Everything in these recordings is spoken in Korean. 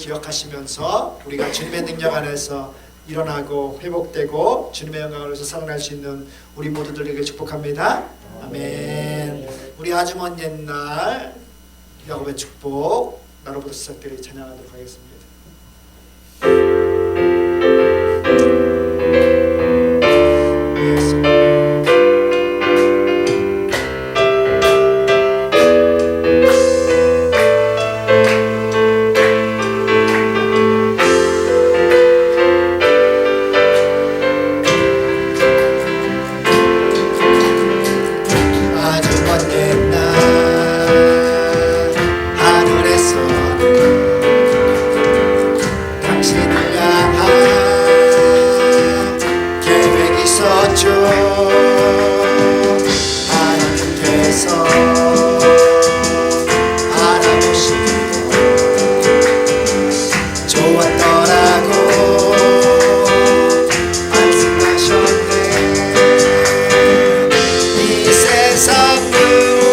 기억하시면서 우리가 주님의 능력 안에서 일어나고 회복되고 주님의 영광을 위해서 살아날 수 있는 우리 모두들에게 축복합니다. 아멘. 우리 아주 먼 옛날 야곱의 축복 나로부터 시작되리 찬양하도록 하겠습니다. 세상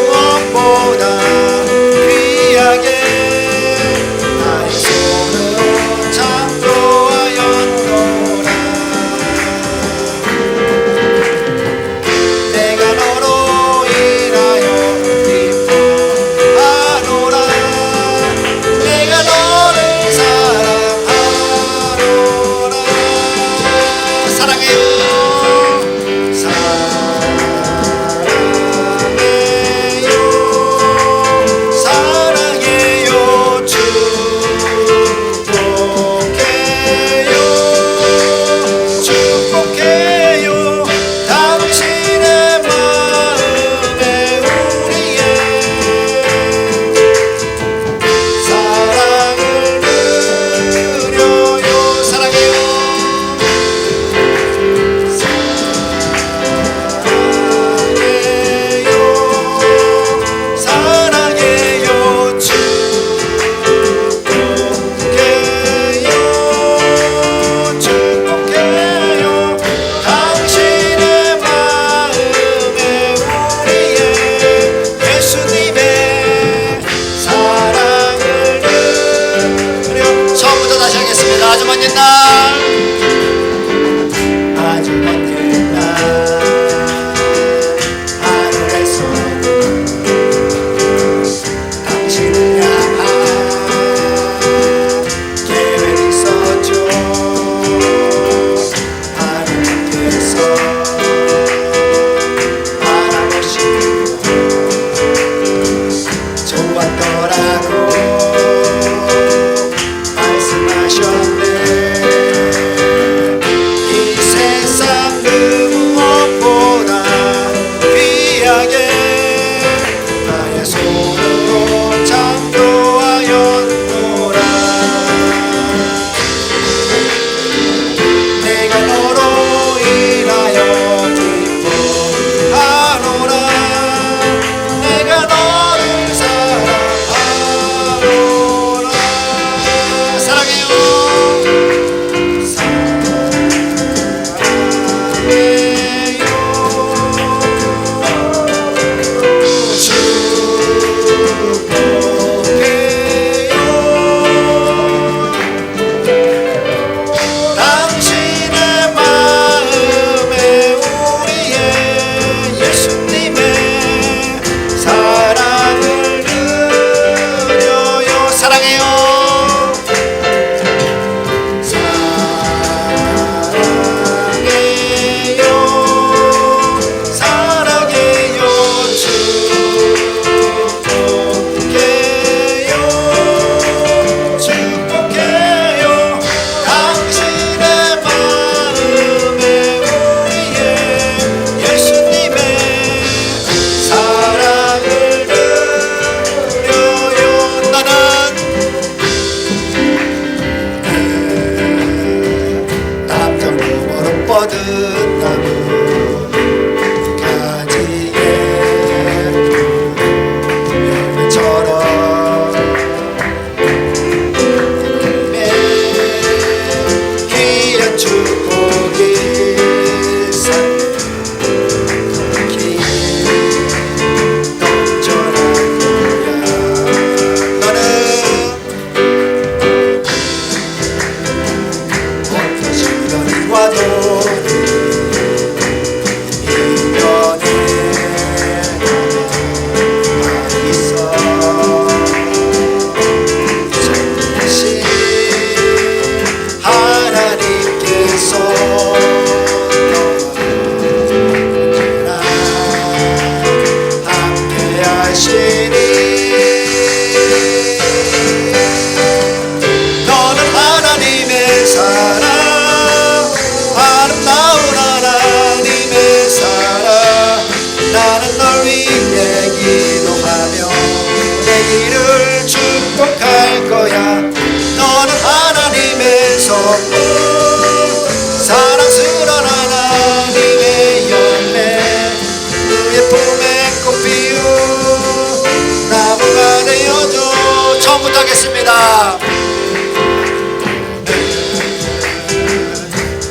처음부터 하겠습니다.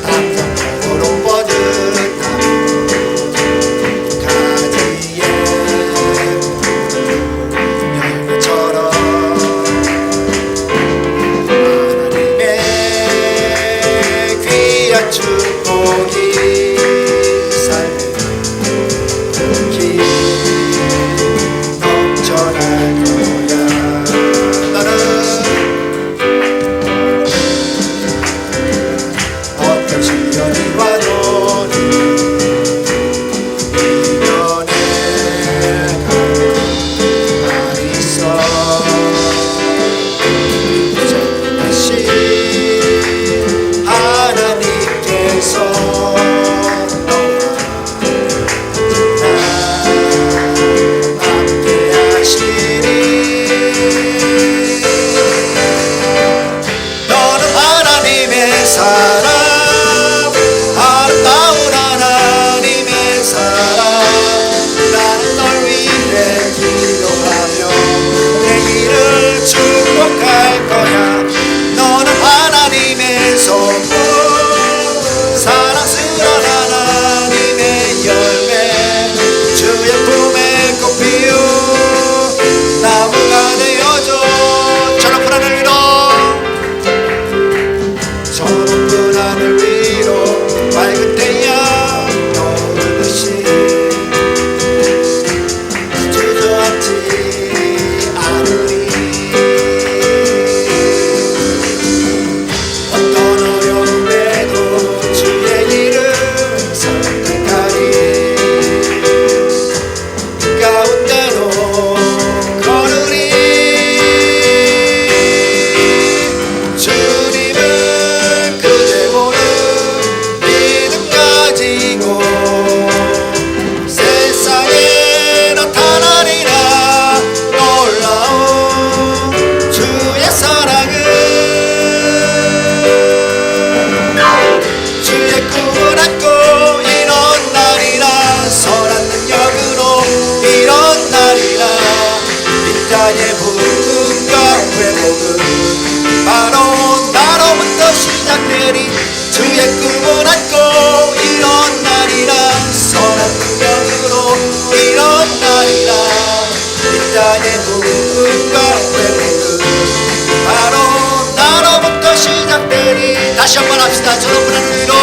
담장으로 뻗은 가지에 열매처럼 하나님의 귀한 축복이 삶에 넘쳐날 거야. 나는 어떤 시련이 와도 이겨내 가만 있어. 이제 다시 하나님께서 사랑, 아름다운 하나님의 사랑. 나는 널 위해 기도하며 내일을 축복할 거야. 너는 하나님의 선물, 사랑스러운 하나님의 열매, 주의 품에 꽃 피운 나무가 되어줘. 저 높은 하늘 위로, 저 높은 하늘 위로 맑은 태양 떠오르듯이 주저앉지 않으리. 어떤 어려움에도 주의 길을 선택하리. 그 가운데로 걸으리. 주님은 그대 보는 믿음 가지고 세상에 나타나리라. 놀라운 주의 사랑은 주의 꿈을 안고 일어나리라. 선한 능력으로 일어나리라. 이 땅의 부흥과 회복은 바로 나로부터 시작되리. 주의 꿈을 안고 일어나리라. 선한 능력으로 일어나리라. 이 땅의 부흥과 회복은 바로 나로부터 시작되리. 다시 한번 합시다. 저 높은 하늘 위로,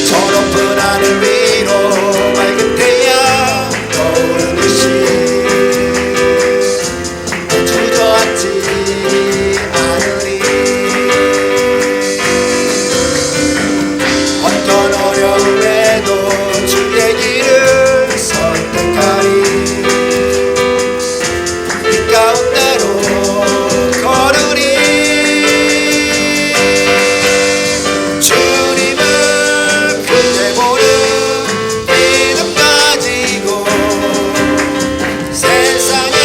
저 높은 하늘 위로 맑은 태양 떠오르듯이 주저앉지 않으리. 어떤 어려움에도 주의 길을 선택하리. 이 가운데로 걸으리. 주님은 그대 보는 믿음 가지고 세상에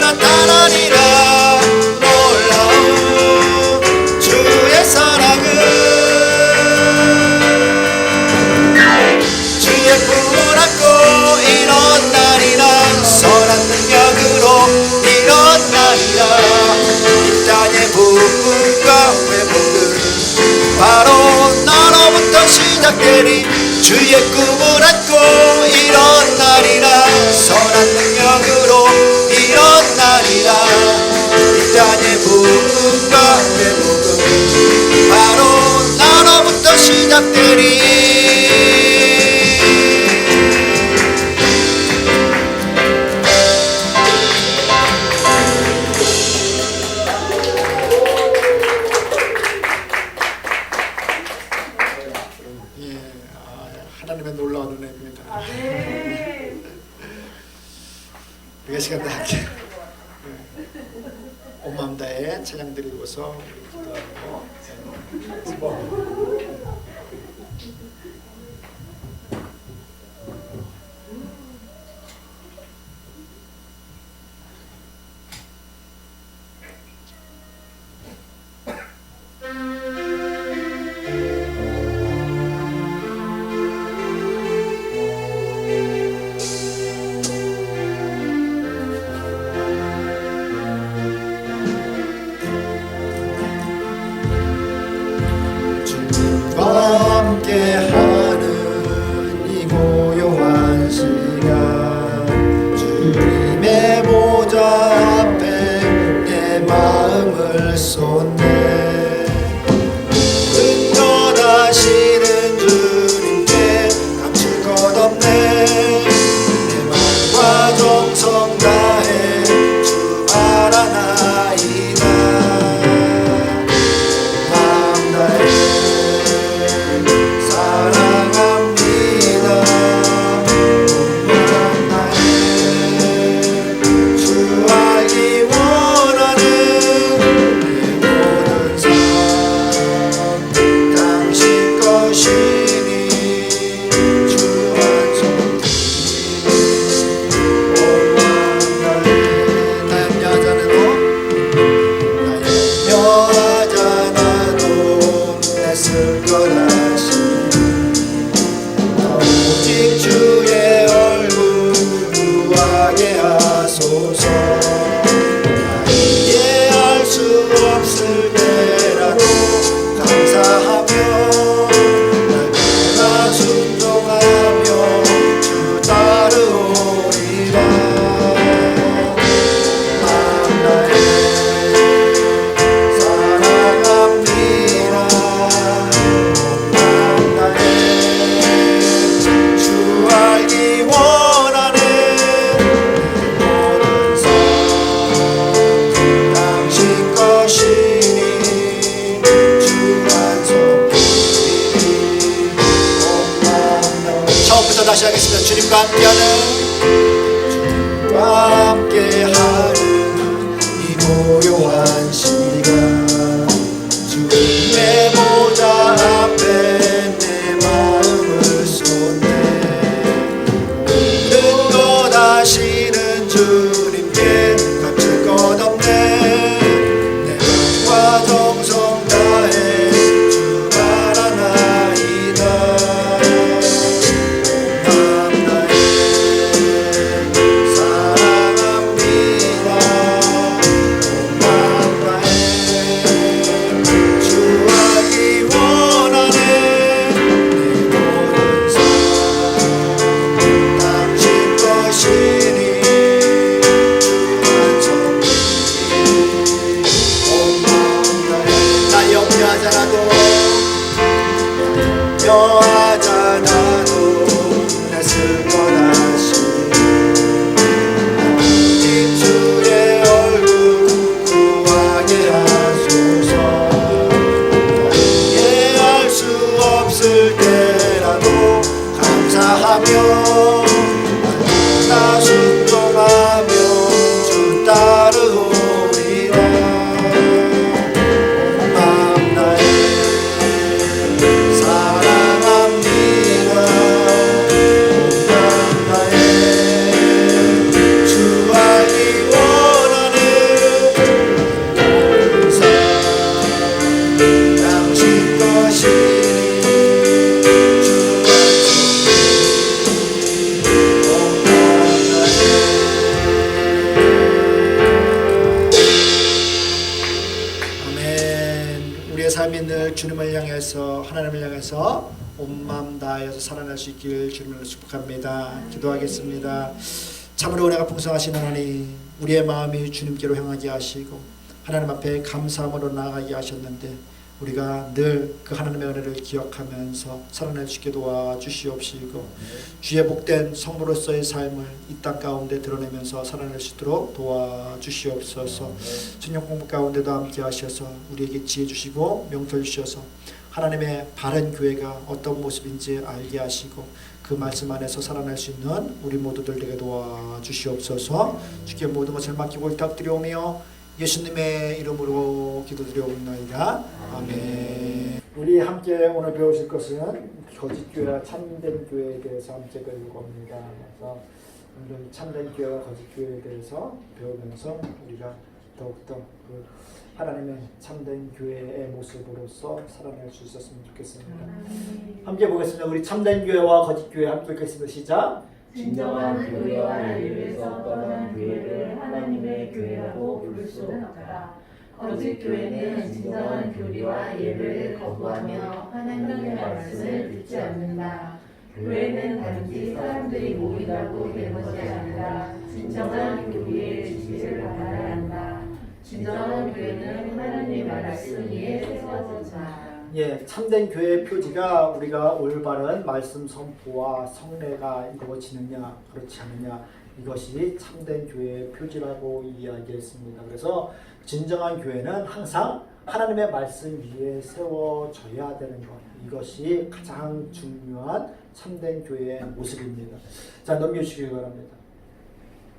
나타나리라. 놀라운 주의 사랑은 주의 품을 안고 일어나리라. 선한 능력으로 일어나리라. 이 땅의 부흥과 회복은 바로 너로부터 시작되리. 주의 꿈을 안고 일어나리라. 선한 능력으로 일어나리라. 이 땅의 부흥과 회복은 바로 너로부터 시작되리. 하나님의 놀라운 은혜입니다. 우리가 시간 다 함께 온 마음 다해 찬양 드리고서 기도하고 주님과 함께하는 이 고요한 시간 주님의 보좌 앞에 내 마음을 쏟네 모든 것 아시는 주님께 감출 것 없네 내 마음과 정성 다해 주 바라나이다 여하잖아도 나쓸 것 하시 주의 얼굴 구하게 하소서 이해할 수 없을 때라도 감사하며 나 순종하며 주 따르오리라 삶이 늘 주님을 향해서 하나님을 향해서 온 마음 다하여서 살아날 수 있기를 주님으로 축복합니다. 기도하겠습니다. 참으로 은혜가 풍성하신 하나님 우리의 마음이 주님께로 향하게 하시고 하나님 앞에 감사함으로 나아가게 하셨는데 우리가 늘 그 하나님의 은혜를 기억하면서 살아낼 수 있게 도와주시옵시고 주의 복된 성도로서의 삶을 이 땅 가운데 드러내면서 살아낼 수 있도록 도와주시옵소서. 저녁 공부 가운데도 함께 하셔서 우리에게 지혜 주시고 명철 주셔서 하나님의 바른 교회가 어떤 모습인지 알게 하시고 그 말씀 안에서 살아날 수 있는 우리 모두들 되게 도와주시옵소서. 주께 모든 것을 맡기고 부탁드리오며 예수님의 이름으로 기도드려옵나이다. 아멘. 우리 함께 오늘 배우실 것은 거짓 교회와 참된 교회에 대해서 함께 배울 겁니다. 그래서 오늘 참된 교회와 거짓 교회에 대해서 배우면서 우리가 더욱더 그 하나님의 참된 교회의 모습으로서 살아낼 수 있었으면 좋겠습니다. 함께 보겠습니다. 우리 참된 교회와 거짓 교회 함께 읽겠습니다. 시작. 진정한 교회와 예배에서 떠난 교회를 하나님의 교회라고 부를 수 없다. 거짓 교회는 진정한 교리와 예배를 거부하며 하나님의 말씀을 듣지 않는다. 교회는 단지 사람들이 모이라고 된 것이 아니라 진정한 교리의 지지를 받아야 한다. 진정한 교회는 하나님의 말씀 위에 세워진다. 참된 교회의 표지가 우리가 올바른 말씀 선포와 성례가 이루어지느냐 그렇지 않느냐 이것이 참된 교회의 표지라고 이야기했습니다. 그래서 진정한 교회는 항상 하나님의 말씀 위에 세워져야 되는 것 이것이 가장 중요한 참된 교회의 모습입니다. 자, 넘겨주시기 바랍니다.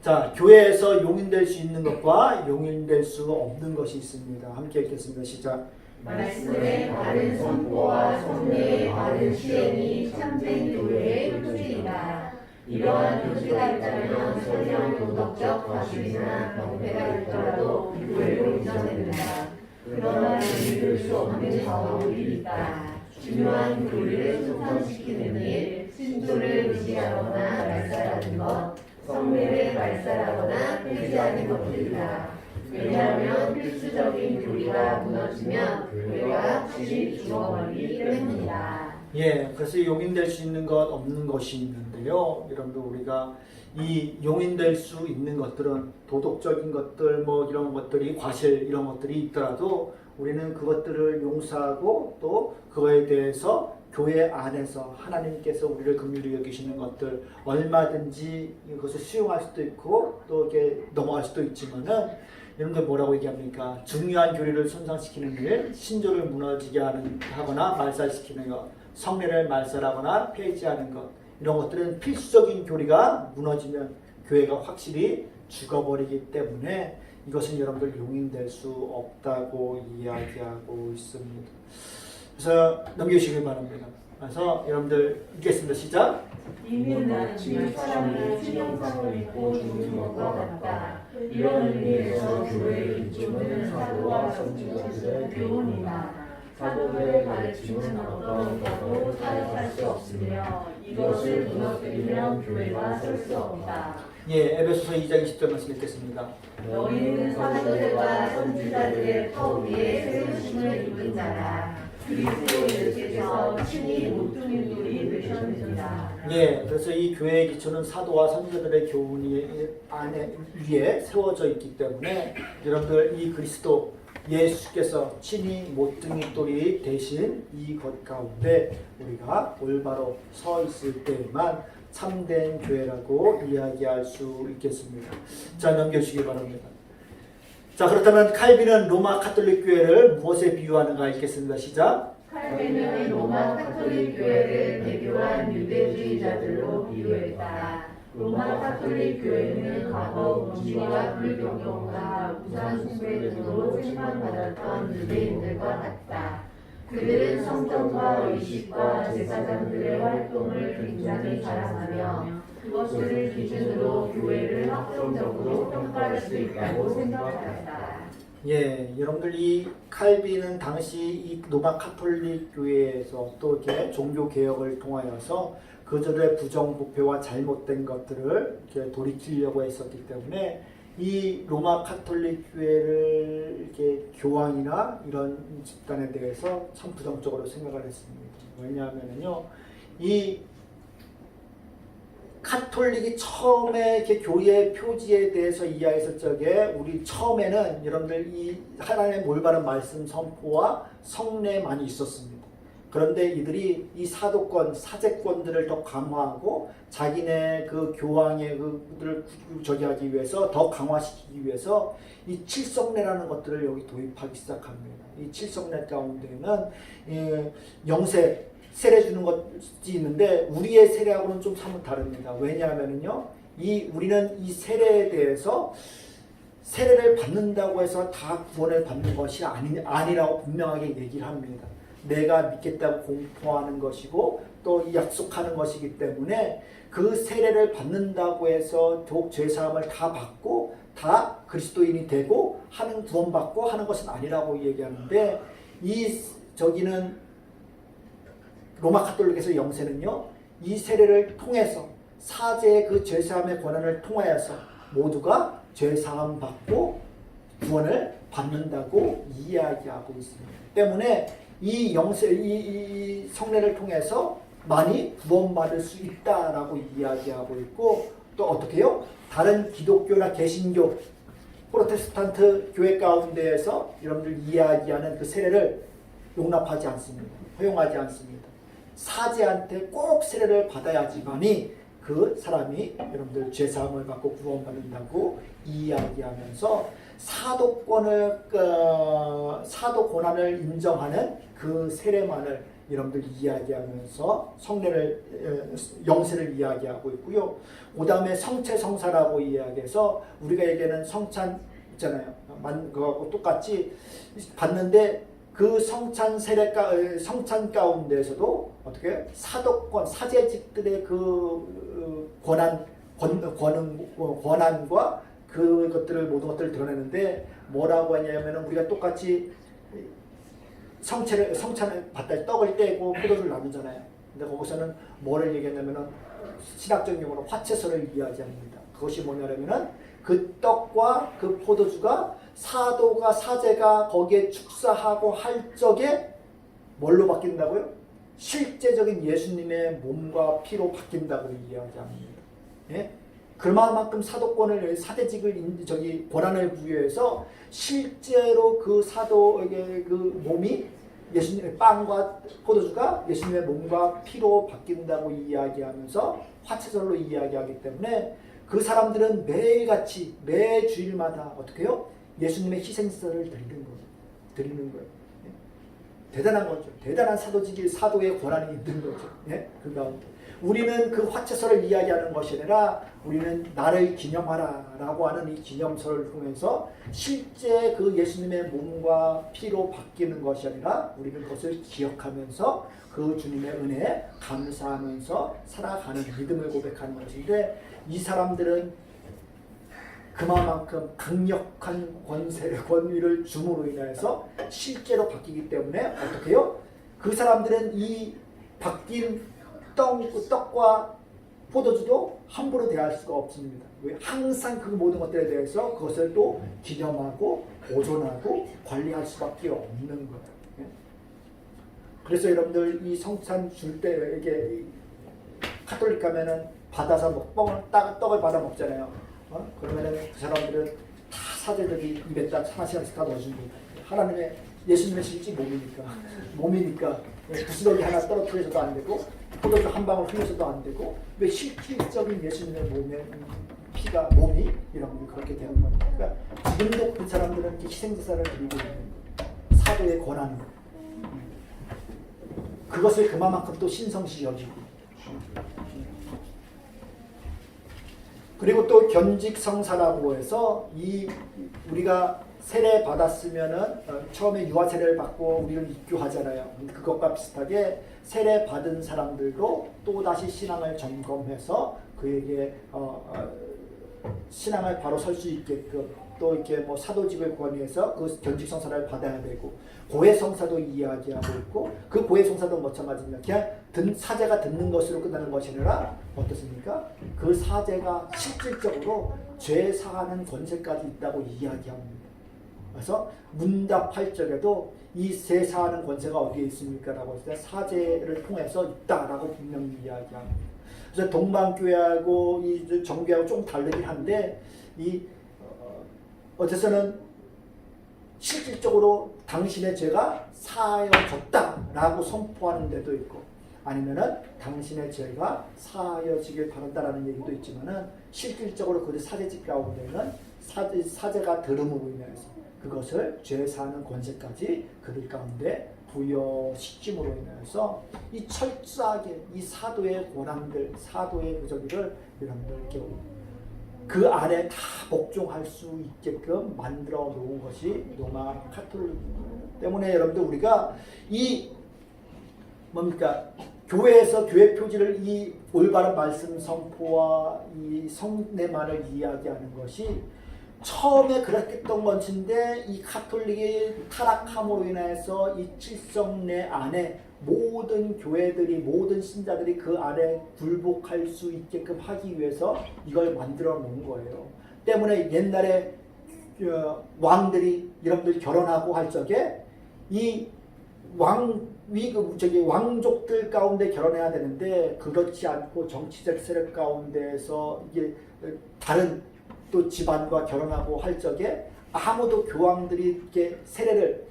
자, 교회에서 용인될 수 있는 것과 용인될 수 없는 것이 있습니다. 함께 읽겠습니다. 시작. 말씀의 바른 선포와 성례의 바른 시행이 참된 교회의 표지이다. 이러한 표지가 있다면 설령 도덕적 과실이나 병폐가 있더라도 교회로 인정된다. 그러나 믿을 수 없는 과오들이 있다. 중요한 교리를 손상시키는 일, 신조를 무시하거나 말살하는 것, 성례를 말살하거나 폐지하는 것들이다. 왜냐하면 필수적인 교리가 무너지면 교회가 확실히 죽어버리기 때문이다. 그래서 용인될 수 있는 것 없는 것이 있는데요. 여러분들 우리가 이 용인될 수 있는 것들은 도덕적인 것들 뭐 이런 것들이 과실 이런 것들이 있더라도 우리는 그것들을 용서하고 또 그거에 대해서 교회 안에서 하나님께서 우리를 긍휼히 여기시는 것들 얼마든지 이것을 수용할 수도 있고 또 이렇게 넘어갈 수도 있지만은 여러분들 뭐라고 얘기합니까? 중요한 교리를 손상시키는 일, 신조를 무너지게 하거나 말살시키는 것, 성례를 말살하거나 폐지하는 것 이런 것들은 필수적인 교리가 무너지면 교회가 확실히 죽어버리기 때문에 이것은 여러분들 용인될 수 없다고 이야기하고 있습니다. 그래서 넘겨주시길 바랍니다. 그래서 여러분들 읽겠습니다. 시작. 이는 마치 사람이 신형상을 입고 죽는 것과 같다. 이런 의미에서 교회의 기초는 사도와 선지자들의 교훈이다. 사도들의 가르침은 어떤 것도 타협할 수 없으며 이것을 무너뜨리면 교회가 설 수 없다. 예, 에베소서 2장 20절 말씀 읽겠습니다. 너희는 사도들과 선지자들의 터 위에 세우심을 입은 자라. 그리스도 예수께서 친히 모퉁이돌이 되셨느니라. 예, 그래서 이 교회의 기초는 사도와 선지자들의 교훈이 위에 세워져 있기 때문에 여러분들 이 그리스도 예수께서 친히 모퉁이돌이 되신 이것 가운데 우리가 올바로 서 있을 때에만 참된 교회라고 이야기할 수 있겠습니다. 자, 넘겨주시기 바랍니다. 자, 그렇다면 칼빈은 로마 가톨릭 교회를 무엇에 비유하는가 읽겠습니다. 시작. 칼빈은 로마 가톨릭 교회를 배교한 유대주의자들로 비유했다. 로마 가톨릭 교회는 과거 문지와 불경경과 우상 숭배 등으로 책망받았던 유대인들과 같다. 그들은 성전과 의식과 제사장들의 활동을 굉장히 자랑하며 그것들을 기준으로 교회를 합성적으로 평가할 수 있다고 생각하였다. 예, 여러분들 이 칼빈은 당시 이 로마 가톨릭 교회에서 또 이렇게 종교 개혁을 통하여서 그들의 부정부패와 잘못된 것들을 이렇게 돌이키려고 했었기 때문에 이 로마 가톨릭 교회를 이렇게 교황이나 이런 집단에 대해서 참 부정적으로 생각을 했습니다. 왜냐하면요, 이 가톨릭이 처음에 이렇게 교리의 표지에 대해서 이야기했을 적에 우리 처음에는 여러분들 이 하나님의 올바른 말씀 선포와 성례만이 있었습니다. 그런데 이들이 이 사도권, 사제권들을 더 강화하고 자기네 그 교황의 그들을 저기하기 위해서 더 강화시키기 위해서 이 칠성례라는 것들을 여기 도입하기 시작합니다. 이 칠성례 가운데는 영세 세례 주는 것이 있는데 우리의 세례하고는 좀 사뭇 다릅니다. 왜냐하면요, 우리는 이 세례에 대해서 세례를 받는다고 해서 다 구원을 받는 것이 아니라고 분명하게 얘기를 합니다. 내가 믿겠다고 공포하는 것이고 또 약속하는 것이기 때문에 그 세례를 받는다고 해서 죄사함을 다 받고 다 그리스도인이 되고 하는 구원받고 하는 것은 아니라고 얘기하는데 저기는 로마 가톨릭에서 영세는요, 이 세례를 통해서 사제의 그 죄사함의 권한을 통하여서 모두가 죄사함 받고 구원을 받는다고 이야기하고 있습니다. 때문에 이 성례를 통해서 많이 구원받을 수 있다라고 이야기하고 있고, 또 어떻게 해요? 다른 기독교나 개신교, 프로테스탄트 교회 가운데에서 여러분들 이야기하는 그 세례를 용납하지 않습니다. 허용하지 않습니다. 사제한테 꼭 세례를 받아야지만이 그 사람이 여러분들 죄사함을 받고 구원받는다고 이야기하면서 사도 권한을 인정하는 그 세례만을 여러분들 이야기하면서 영세를 이야기하고 있고요. 그 다음에 성체성사라고 이야기해서 우리가 얘기하는 성찬 있잖아요. 그거하고 똑같이 받는데 그 성찬 가운데에서도 어떻게 사도권, 사제직들의 그 권한과 그것들을 모든 것들을 드러내는데 뭐라고 하냐면은 우리가 똑같이 성찬을 받다 떡을 떼고 포도주를 나누잖아요. 근데 거기서는 뭐를 얘기하냐면은 신학적인 용어로 화채서를 이야기합니다. 그것이 뭐냐면은 그 떡과 그 포도주가 사도가 사제가 거기에 축사하고 할 적에 뭘로 바뀐다고요? 실제적인 예수님의 몸과 피로 바뀐다고 이야기합니다. 예? 그만큼 사도권을 사대직을 권한을 부여해서 실제로 그 사도에게 그 몸이 예수님의 빵과 포도주가 예수님의 몸과 피로 바뀐다고 이야기하면서 화채절로 이야기하기 때문에 그 사람들은 매일같이 매 주일마다 어떻게 해요? 예수님의 희생사를 드리는 거예요. 예? 대단한 거죠. 대단한 사도의 권한이 있는 거죠. 예? 그 가운데 우리는 그 화채설을 이야기하는 것이 아니라 우리는 나를 기념하라라고 하는 이 기념설을 통해서 실제 그 예수님의 몸과 피로 바뀌는 것이 아니라 우리는 그것을 기억하면서 그 주님의 은혜에 감사하면서 살아가는 믿음을 고백하는 것인데, 이 사람들은 그만큼 강력한 권위를 줌으로 인해서 실제로 바뀌기 때문에 어떻게 해요? 그 사람들은 이 바뀐 떡과 포도주도 함부로 대할 수가 없습니다. 왜? 항상 그 모든 것들에 대해서 그것을 또 기념하고 보존하고 관리할 수밖에 없는 거예요. 그래서 여러분들 이 성찬 줄 때 이게 카톨릭 가면은 받아서 떡을 받아 먹잖아요. 그러면은 그 사람들은 다 사제들이 입에다 하나씩 다 넣어줍니다. 하나님의 예수님의 실제 몸이니까 부스러기 하나 떨어뜨려서도 안 되고 포도주 한 방울 흘려서도 안 되고, 왜 실질적인 예수님의 몸의 피가 몸이 이런 그렇게 되는 겁니다. 그러니까 지금도 그 사람들은 희생제사를 드리고 있는 거예요. 사도의 권한, 그것을 그만큼 또 신성시 여기고, 그리고 또 견직성사라고 해서 이 우리가 세례 받았으면은 처음에 유아 세례를 받고 우리를 입교하잖아요. 그것과 비슷하게 세례 받은 사람들도 또 다시 신앙을 점검해서 그에게 신앙을 바로 설 수 있게끔 또 이렇게 뭐 사도직을 권유해서 그 견직성사를 받아야 되고, 고해성사도 이야기하고 있고, 그 고해성사도 마찬가지입니다. 그냥 사제가 듣는 것으로 끝나는 것이 아니라 어떻습니까? 그 사제가 실질적으로 죄 사하는 권세까지 있다고 이야기합니다. 그래서 문답할 적에도 이 죄 사하는 권세가 어디에 있습니까? 라고 했을 때 사제를 통해서 있다라고 분명히 이야기합니다. 그래서 동방교회하고 이 정교회하고 좀 다르긴 한데, 어째서는 실질적으로 당신의 죄가 사하여졌다라고 선포하는 데도 있고, 아니면은 당신의 죄가 사하여지길 바란다라는 얘기도 있지만은, 실질적으로 그 사제직 가운데는 사제가 들음으로 인해서 그것을 죄 사하는 권세까지 그들 가운데 부여시킴으로 인해서 이 철저하게 이 사도의 권한들, 사도의 그저기를 여러분들 그 안에 다 복종할 수 있게끔 만들어 놓은 것이 로마 카톨릭입니다. 때문에 여러분들 우리가 이 뭡니까? 교회에서 교회 표지를 이 올바른 말씀 선포와 이 성례만을 이야기하는 것이 처음에 그랬던 것인데, 이 카톨릭이 타락함으로 인해서 이 칠성례 안에 모든 교회들이, 모든 신자들이 그 안에 굴복할 수 있게끔 하기 위해서 이걸 만들어 놓은 거예요. 때문에 옛날에 왕들이 여러분들 결혼하고 할 적에 이 왕족들 가운데 결혼해야 되는데, 그렇지 않고 정치적 세력 가운데서 이게 다른 또 집안과 결혼하고 할 적에 아무도 교황들이 이렇게 세례를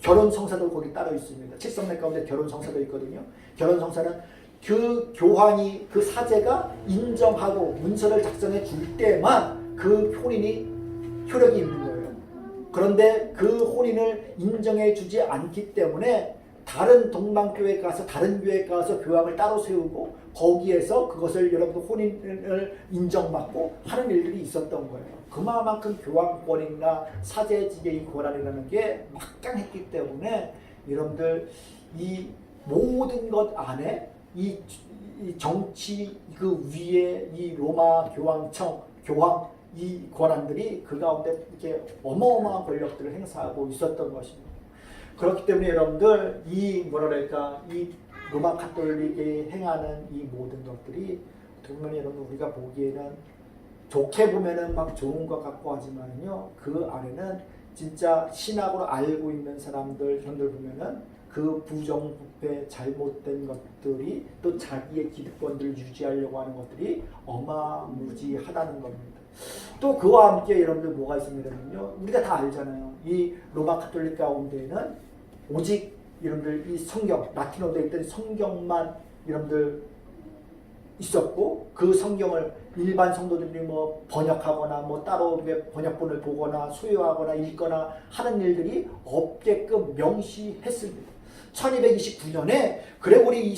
결혼 성사도 거기 따로 있습니다. 칠성례 가운데 결혼 성사도 있거든요. 결혼 성사는 그 교황이, 그 사제가 인정하고 문서를 작성해 줄 때만 그 혼인이 효력이 있는 거예요. 그런데 그 혼인을 인정해 주지 않기 때문에 다른 동방교회 가서, 다른 교회 가서 교황을 따로 세우고 거기에서 그것을 여러분 혼인을 인정받고 하는 일들이 있었던 거예요. 그만큼 교황권이나 사제직의 권한이라는 게 막강했기 때문에 여러분들 이 모든 것 안에 이 정치 그 위에 이 로마 교황청, 교황 이 권한들이 그 가운데 이렇게 어마어마한 권력들을 행사하고 있었던 것입니다. 그렇기 때문에 여러분들 이 로마 카톨릭이 행하는 이 모든 것들이 어떻게 보면 여러분 우리가 보기에는 좋게 보면은 막 좋은 것 같고 하지만요, 그 안에는 진짜 신학으로 알고 있는 사람들 보면은 그 부정부패 잘못된 것들이 또 자기의 기득권들을 유지하려고 하는 것들이 어마무지하다는 겁니다. 또 그와 함께 여러분들 뭐가 있습니다면요, 우리가 다 알잖아요. 이 로마 카톨릭 가운데에는 오직 여러분들 이 성경, 라틴어로 되어 있던 성경만 여러분들 있었고, 그 성경을 일반 성도들이 뭐 번역하거나 뭐 따로 번역본을 보거나 소유하거나 읽거나 하는 일들이 없게끔 명시했습니다. 1229년에 그레고리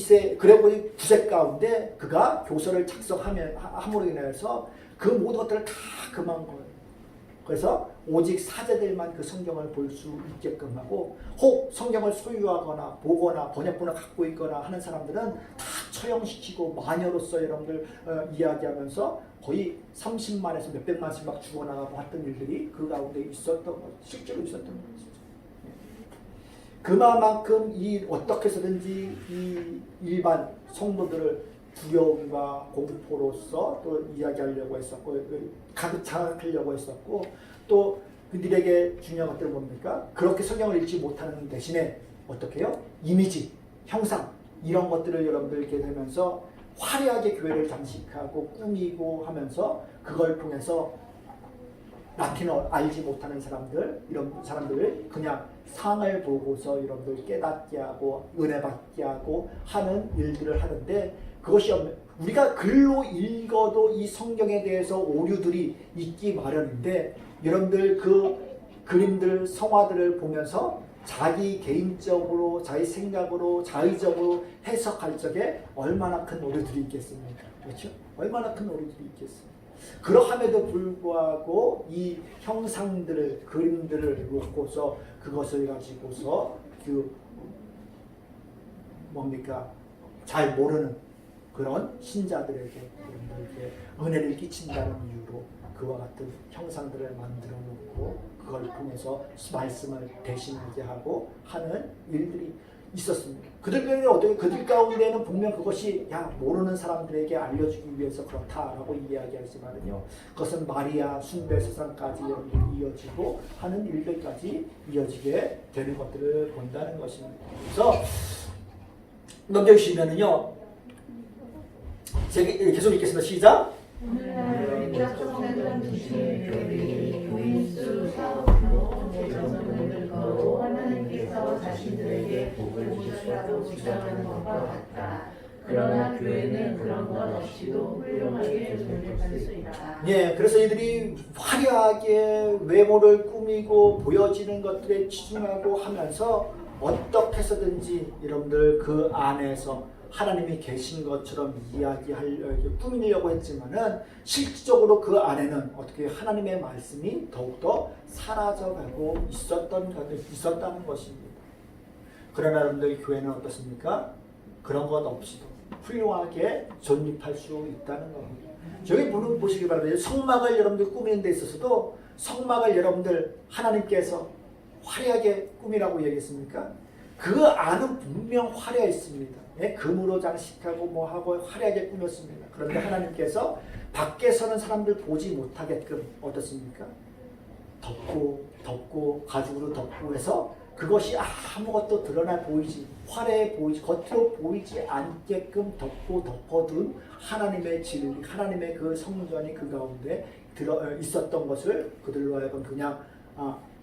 9세 가운데 그가 교서를 작성함으로 인해서 그 모든 것들을 다 금한 거예요. 그래서 오직 사제들만 그 성경을 볼 수 있게끔 하고, 혹 성경을 소유하거나 보거나 번역본을 갖고 있거나 하는 사람들은 다 처형시키고 마녀로서 여러분들 이야기하면서 거의 30만에서 몇백만씩 막 죽어나가고 했던 일들이 그 가운데 있었던 거죠. 실제로 있었던 거죠. 그만큼 어떻게 해서든지 이 일반 성도들을 두려움과 공포로서 또 이야기하려고 했었고, 가득 장악하려고 했었고, 또 그들에게 중요한 것들은 뭡니까? 그렇게 성경을 읽지 못하는 대신에 어떻게 해요? 이미지, 형상 이런 것들을 여러분들께 되면서 화려하게 교회를 장식하고 꾸미고 하면서 그걸 통해서 라틴어 알지 못하는 사람들, 이런 사람들을 그냥 상을 보고서 여러분들 깨닫게 하고 은혜 받게 하고 하는 일들을 하는데, 그것이 우리가 글로 읽어도 이 성경에 대해서 오류들이 있기 마련인데, 여러분들 그 그림들, 성화들을 보면서 자기 개인적으로, 자기 생각으로, 자의적으로 해석할 적에 얼마나 큰 오류들이 있겠습니까? 그렇죠? 얼마나 큰 오류들이 있겠습니까? 그러함에도 불구하고 이 형상들을, 그림들을 놓고서 그것을 가지고서 잘 모르는 그런 신자들에게 여러분들에게 은혜를 끼친다는 이유로 그와 같은 형상들을 만들어 놓고 그걸 통해서 말씀을 대신하게 하고 하는 일들이 있었습니다. 그들 가운데는 분명 그것이 모르는 사람들에게 알려주기 위해서 그렇다라고 이야기하지만요, 그것은 마리아 숭배 세상까지 이어지고 하는 일들까지 이어지게 되는 것들을 본다는 것입니다. 그래서 넘겨주시면은요, 제가 계속 읽겠습니다. 시작. 오늘날 약속된 주신 교회들이 교인수 사업으로 정성을 들고 하나님께서 자신들에게 복을 주시라고 주장하는 것과 같다. 그러나 교회는 그런 것 없이도 훌륭하게 존재할 수 있다. 예, 그래서 이들이 화려하게 외모를 꾸미고 보여지는 것들에 치중하고 하면서 어떻게 해서든지 여러분들 그 안에서 하나님이 계신 것처럼 꾸미려고 했지만은 실질적으로 그 안에는 어떻게 하나님의 말씀이 더욱더 사라져가고 있었다는 것입니다. 그러나 여러분들 교회는 어떻습니까? 그런 것 없이도 훌륭하게 존립할 수 있다는 겁니다. 저기 보시기 바랍니다. 성막을 여러분들 꾸미는 데 있어서도 성막을 여러분들 하나님께서 화려하게 꾸미라고 얘기했습니까? 그 안은 분명 화려했습니다. 금으로 장식하고 뭐하고 화려하게 꾸몄습니다. 그런데 하나님께서 밖에서는 사람들 보지 못하게끔 어떻습니까? 덮고 가죽으로 덮고 해서 그것이 아무것도 드러나 보이지, 화려해 보이지, 겉으로 보이지 않게끔 덮어둔 하나님의 진리, 하나님의 그 성전이 그 가운데 있었던 것을 그들로 하여금 그냥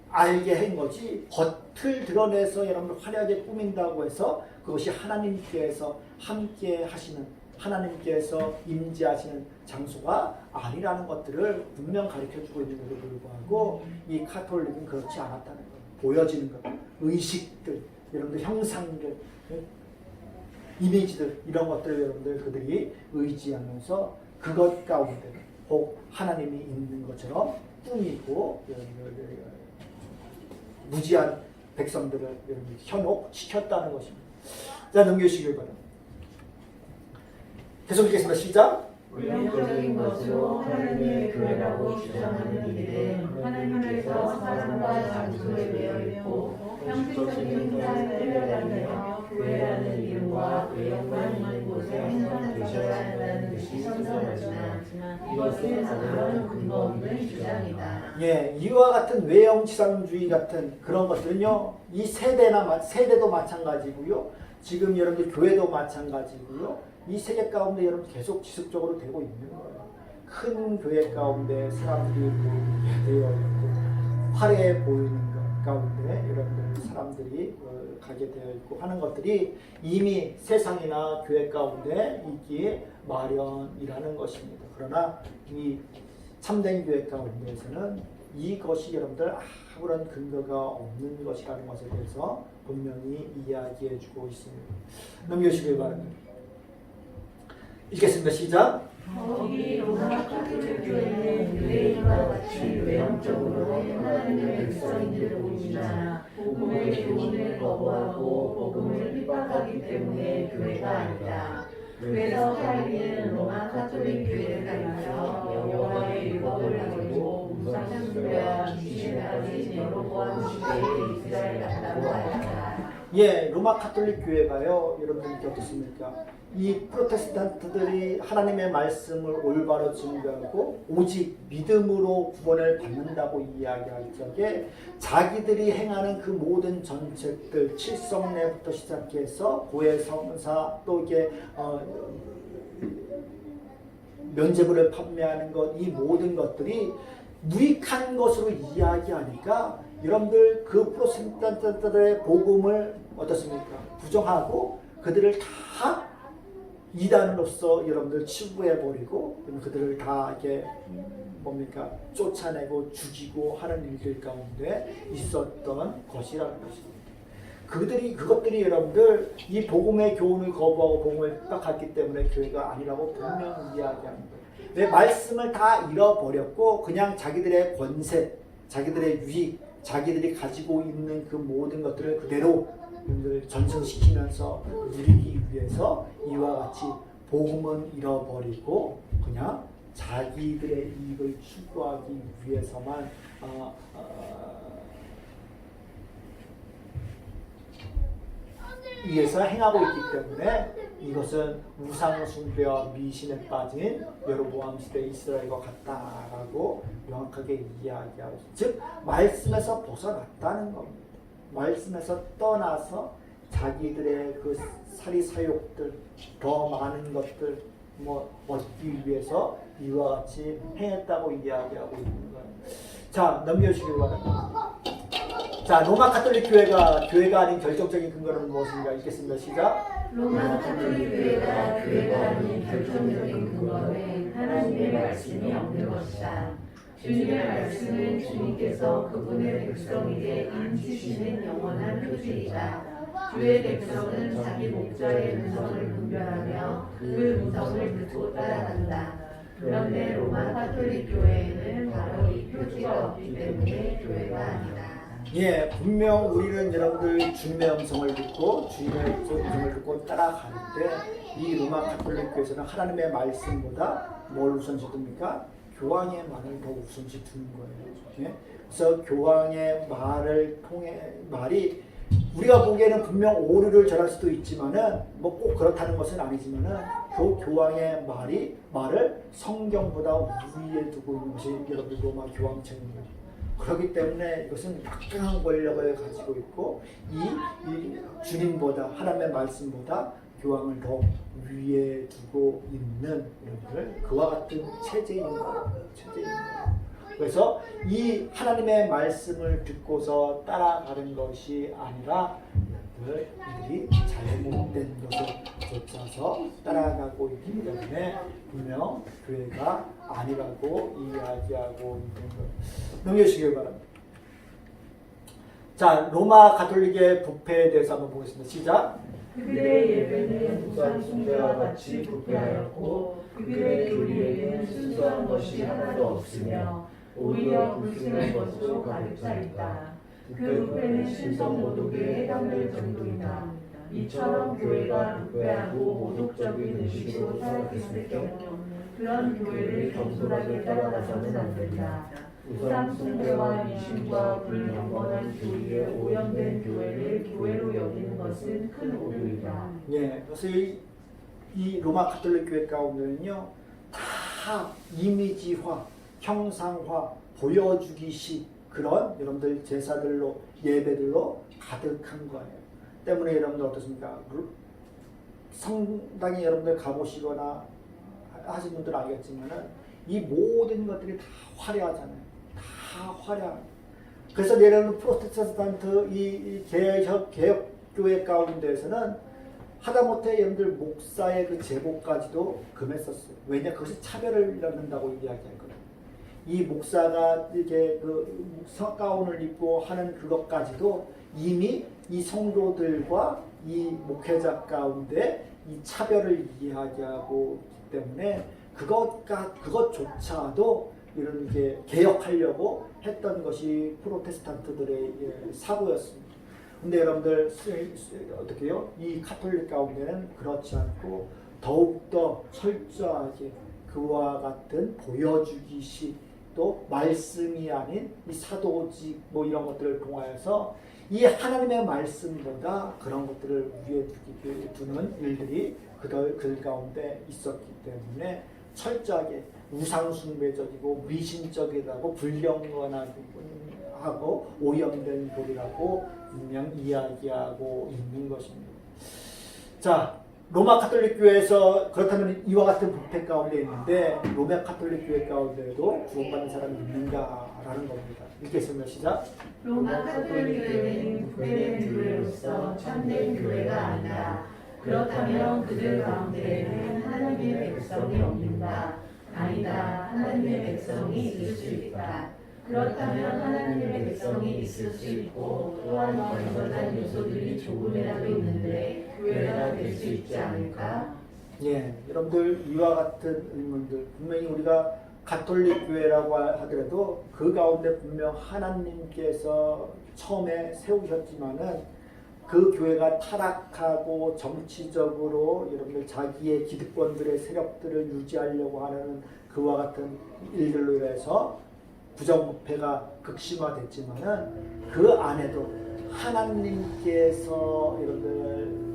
알게 한 거지, 겉을 드러내서 여러분들 화려하게 꾸민다고 해서 그것이 하나님께서 함께 하시는, 하나님께서 임재하시는 장소가 아니라는 것들을 분명 가르쳐주고 있는데도 불구하고 이 카톨릭은 그렇지 않았다는 거예요. 보여지는 것, 의식들, 여러분들 형상들, 이미지들, 이런 것들을 여러분들 그들이 의지하면서 그것 가운데 혹 하나님이 있는 것처럼 꾸미고 무지한 백성들을 현혹시켰다는 것입니다. 자, 넘겨주시길 바랍니다. 계속 읽겠습니다. 시작. 외형적인 것으로 하나님의 교회라고 주장하는 이들은 하나님께서 사람과 장소에 매여 있고 형식적인 삶을 끌려다니며 교회라는 이름과 외형만 있는 곳에 행선하셔야 한다는 듯이 선전하지만 이것은 아무런 근거 없는 주장이다. 예, 이와 같은 외형지상주의 같은 그런 것들은요, 이 세대도 마찬가지고요, 지금 여러분들 교회도 마찬가지고요, 이 세계 가운데 여러분 계속 지속적으로 되고 있는 거예요. 큰 교회 가운데 사람들이 되어 있고 화려해 보이는 것 가운데 여러분들 사람들이 가게 되어 있고 하는 것들이 이미 세상이나 교회 가운데 있기에 마련이라는 것입니다. 그러나 이 참된 교회 가운데에서는 이것이 여러분들 아무런 근거가 없는 것이라는 것에 대해서 분명히 이야기해주고 있습니다. 넘겨주시기 바랍니다. 읽겠습니다. 시작. 거기 로마 가톨릭 교회는 유대인과 같이 외형적으로 하나님의 백성인들 보이지만 복음의 교훈을 거부하고 복음을 핍박하기 때문에 교회가 아니다. 그래서 하인은 로마 가톨릭 교회를 가리켜 여호와의 율법을 가지고 우상숭배와 귀신까지 여로보암 시대의 이스라엘 같다고 하였다. 예, 로마 가톨릭 교회가요, 여러분들께 어떻습니까? 이 프로테스탄트들이 하나님의 말씀을 올바로 증거하고 오직 믿음으로 구원을 받는다고 이야기할 적에 자기들이 행하는 그 모든 정책들, 칠성례부터 시작해서 고해성사 또 이게 면죄부를 판매하는 것, 이 모든 것들이 무익한 것으로 이야기하니까 여러분들 그 프로테스탄트들의 복음을 어떻습니까? 부정하고 그들을 다 이단으로서 여러분들 치부해버리고 그들을 다 이렇게 뭡니까? 쫓아내고 죽이고 하는 일들 가운데 있었던 것이라는 것입니다. 그것들이 여러분들 이 복음의 교훈을 거부하고 복음을 핍박했기 때문에 교회가 아니라고 분명히 이야기합니다. 왜 말씀을 다 잃어버렸고 그냥 자기들의 권세, 자기들의 유익, 자기들이 가지고 있는 그 모든 것들을 그대로 전승시키면서 누리기 위해서 이와 같이 복음은 잃어버리고 그냥 자기들의 이익을 추구하기 위해서만 위해서 행하고 있기 때문에 이것은 우상숭배와 미신에 빠진 여로보암 시대 이스라엘과 같다라고 명확하게 이야기하고 있습니다. 즉 말씀에서 벗어났다는 겁니다. 말씀에서 떠나서 자기들의 그 사리사욕들, 더 많은 것들 얻기 위해서 이와 같이 행했다고 이야기하고 있는 거예요. 자, 넘겨주시기 바랍니다. 자, 로마 가톨릭 교회가 아닌 결정적인 근거는 무엇인가 읽겠습니다. 시작. 로마 가톨릭 교회가 아닌 결정적인 근거는 하나님의 말씀이 없는 것이다. 주님의 말씀은 주님께서 그분의 백성에게 인치시는 영원한 표징이다. 주의 백성은 자기 목자의 음성을 분별하며 그 음성을 듣고 따라간다. 그런데 로마 가톨릭 교회에는 바로 이 표지가 없기 때문에 교회가 아니다. 예, 분명 우리는 여러분들 주님의 음성을 듣고 주님의 음성을 듣고 따라가는데 이 로마 가톨릭 교회에서는 하나님의 말씀보다 뭘 우선시 둡니까? 교황의 말을 더 우선시 두는 거예요. 예? 그래서 교황의 말이 우리가 보기에는 분명 오류를 전할 수도 있지만은 뭐 꼭 그렇다는 것은 아니지만은 그 교황의 말을 성경보다 위에 두고 있는 것이 여러분 로마 교황청입니다. 그렇기 때문에 이것은 막강한 권력을 가지고 있고 이 주님보다 하나님의 말씀보다 교황을 더 위에 두고 있는 여러분들 그와 같은 체제인 거예요. 그래서 이 하나님의 말씀을 듣고서 따라가는 것이 아니라 이들이 잘못된 것을 쫓아서 따라가고 있기 때문에 분명 교회가 아니라고 이야기하고 있는 것. 넘겨주시기 바랍니다. 자, 로마 가톨릭의 부패에 대해서 한번 보겠습니다. 시작. 그들의 예배는 우상숭배와 같이 부패하였고 그들의 교리에는 순수한 것이 하나도 없으며 오히려 불순한 것으로 가득 차 있다. 그 부패는 신성 모독에 해당될 정도이다. 이처럼 교회가 부패하고 모독적인 의식으로 살아있을 경우 그런 교회를 겸손하게 따라가서는 안 된다. 우상숭배와 미신과 불경건한 교리에 오염된 교회를 교회로 여기는 것은 큰 오류이다. 예, 그래서 이 로마 가톨릭 교회 가운데는요 다 이미지화, 형상화, 보여주기식 그런 여러분들 제사들로 예배들로 가득한 거예요. 때문에 여러분들 어떻습니까? 성당에 여러분들 가보시거나 하신 분들 알겠지만은 이 모든 것들이 다 화려하잖아요. 다 화려한. 그래서 여러분 프로테스탄트 이 개혁교회 가운데에서는 하다못해 여러분들 목사의 그 제복까지도 금했었어요. 왜냐? 그것이 차별을 낳는다고 이야기했거든요. 이 목사가 이렇게 그 가운을 입고 하는 그것까지도 이미 이 성도들과 이 목회자 가운데 이 차별을 이야기하고 있기 때문에 그것조차도 이런 게 개혁하려고 했던 것이 프로테스탄트들의 사고였습니다. 근데 여러분들 어떻게 해요? 이 카톨릭 가운데는 그렇지 않고 더욱더 철저하게 그와 같은 보여주기식 또 말씀이 아닌 이 사도직 뭐 이런 것들을 통하여서 이 하나님의 말씀보다 그런 것들을 위에 두는 일들이 그들 가운데 있었기 때문에 철저하게 우상숭배적이고 미신적이라고 불경건하고 오염된 교리라고 분명 이야기하고 있는 것입니다. 자, 로마 카톨릭 교회에서 그렇다면 이와 같은 부패 가운데 있는데 로마 카톨릭 교회 가운데도 구원받는 사람이 있는가라는 겁니다. 읽겠습니다. 시작. 로마 카톨릭 교회는 부패된 교회로서 참된 교회가 아니다. 그렇다면 그들 가운데에는 하나님의 백성이 없는가? 아니다. 하나님의 백성이 있을 수 있다. 그렇다면 하나님의 백성이 있을 수 있고 또한 건전한 요소들이 조금이라도 있는데 교회가 될 수 있지 않을까? 예, 여러분들 이와 같은 의문들 분명히 우리가 가톨릭 교회라고 하더라도 그 가운데 분명 하나님께서 처음에 세우셨지만은 그 교회가 타락하고 정치적으로 여러분들 자기의 기득권들의 세력들을 유지하려고 하는 그와 같은 일들로 인해서 부정부패가 극심화됐지만은 그 안에도 하나님께서 여러분들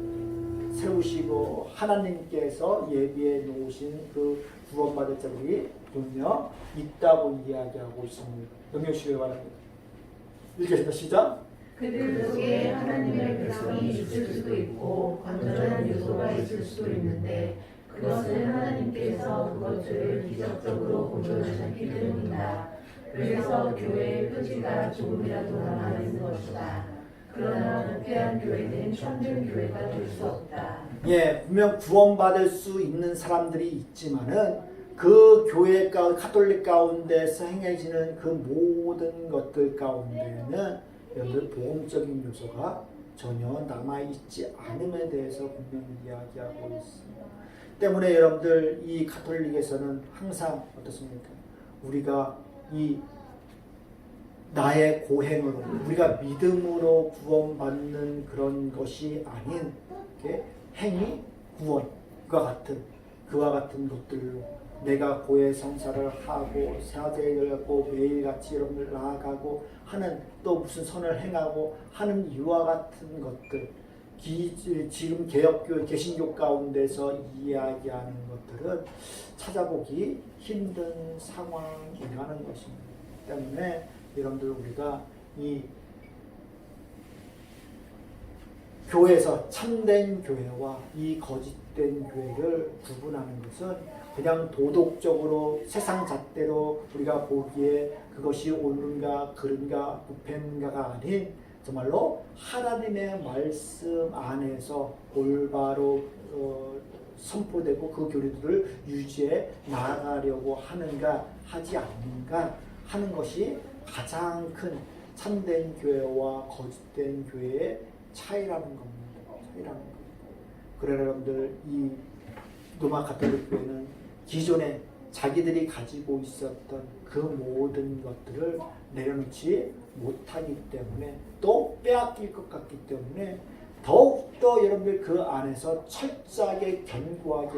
세우시고 하나님께서 예비해 놓으신 그 구원받을 자들이 분명 있다고 이야기하고 있습니다. 넘겨주시기 바랍니다. 읽겠습니다. 시작. 그들 속에 하나님의 백성이 있을 수도 있고 건전한 요소가 있을 수도 있는데 그것은 하나님께서 그것들을 기적적으로 보존하셨기 때문이다. 그래서 교회의 표지가 조금이라도 남아있는 것이다. 그러나 부패한 교회는 참된 교회가 될 수 없다. 예, 분명 구원받을 수 있는 사람들이 있지만은 그 교회 카톨릭 가운데서 행해지는 그 모든 것들 가운데는 여러분들 복음적인 요소가 전혀 남아있지 않음에 대해서 분명히 이야기하고 있습니다. 때문에 여러분들 이 카톨릭에서는 항상 어떻습니까? 우리가 이 나의 고행으로 우리가 믿음으로 구원받는 그런 것이 아닌 행위 구원과 같은 그와 같은 것들로 내가 고해 성사를 하고 사제를 하고 매일같이 여러분들 나아가고 하는 또 무슨 선을 행하고 하는 이와 같은 것들 지금 개혁교 개신교 가운데서 이야기하는 것들은 찾아보기 힘든 상황이라는 것입니다. 때문에 여러분들 우리가 이 교회에서 참된 교회와 이 거짓된 교회를 구분하는 것은 그냥 도덕적으로 세상 잣대로 우리가 보기에 그것이 옳은가 그른가 부패인가가 아닌 정말로 하나님의 말씀 안에서 올바로 선포되고 그 교리들을 유지해 나아가려고 하는가 하지 않는가 하는 것이 가장 큰 참된 교회와 거짓된 교회의 차이라는 겁니다. 그러나 여러분들 이 로마 가톨릭 교회는 기존에 자기들이 가지고 있었던 그 모든 것들을 내려놓지 못하기 때문에 또 빼앗길 것 같기 때문에 더욱더 여러분들 그 안에서 철저하게 견고하게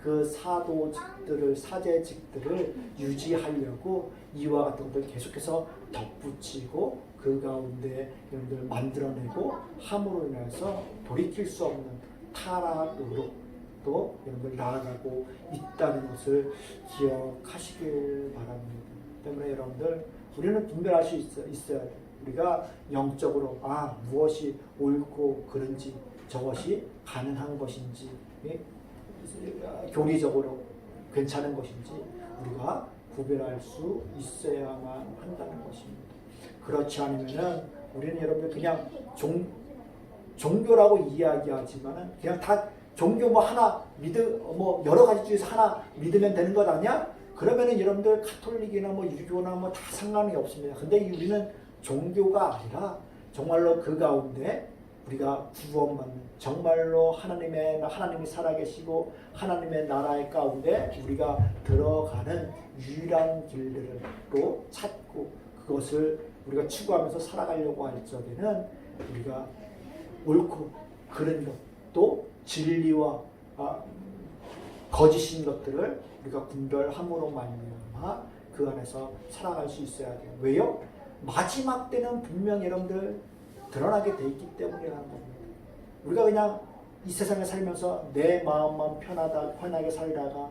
그 사도직들을 사제직들을 유지하려고 이와 같은 것들을 계속해서 덧붙이고 그 가운데 여러분들 만들어내고 함으로 인해서 돌이킬 수 없는 타락으로 또 여러분들 나아가고 있다는 것을 기억하시길 바랍니다. 때문에 여러분들 우리는 분별할 수 있어야 돼요. 우리가 영적으로 무엇이 옳고 그른지 저것이 가능한 것인지 교리적으로 괜찮은 것인지 우리가 구별할 수 있어야만 한다는 것입니다. 그렇지 않으면은 우리는 여러분들 그냥 종교라고 이야기하지만은 그냥 다 종교 뭐 하나 여러 가지 중에서 하나 믿으면 되는 것 아니야? 그러면은 여러분들 가톨릭이나 뭐 유교나 뭐 다 상관이 없습니다. 근데 우리는 종교가 아니라 정말로 그 가운데 우리가 구원받는 정말로 하나님이 살아계시고 하나님의 나라의 가운데 우리가 들어가는 유일한 길들을 또 찾고 그것을 우리가 추구하면서 살아가려고 할 적에는 우리가 옳고 그른 것 또 진리와 거짓인 것들을 우리가 분별함으로 말미암아 그 안에서 살아갈 수 있어야 돼요. 왜요? 마지막 때는 분명 여러분들 드러나게 돼 있기 때문이라는 겁니다. 우리가 그냥 이 세상에 살면서 내 마음만 편하게 살다가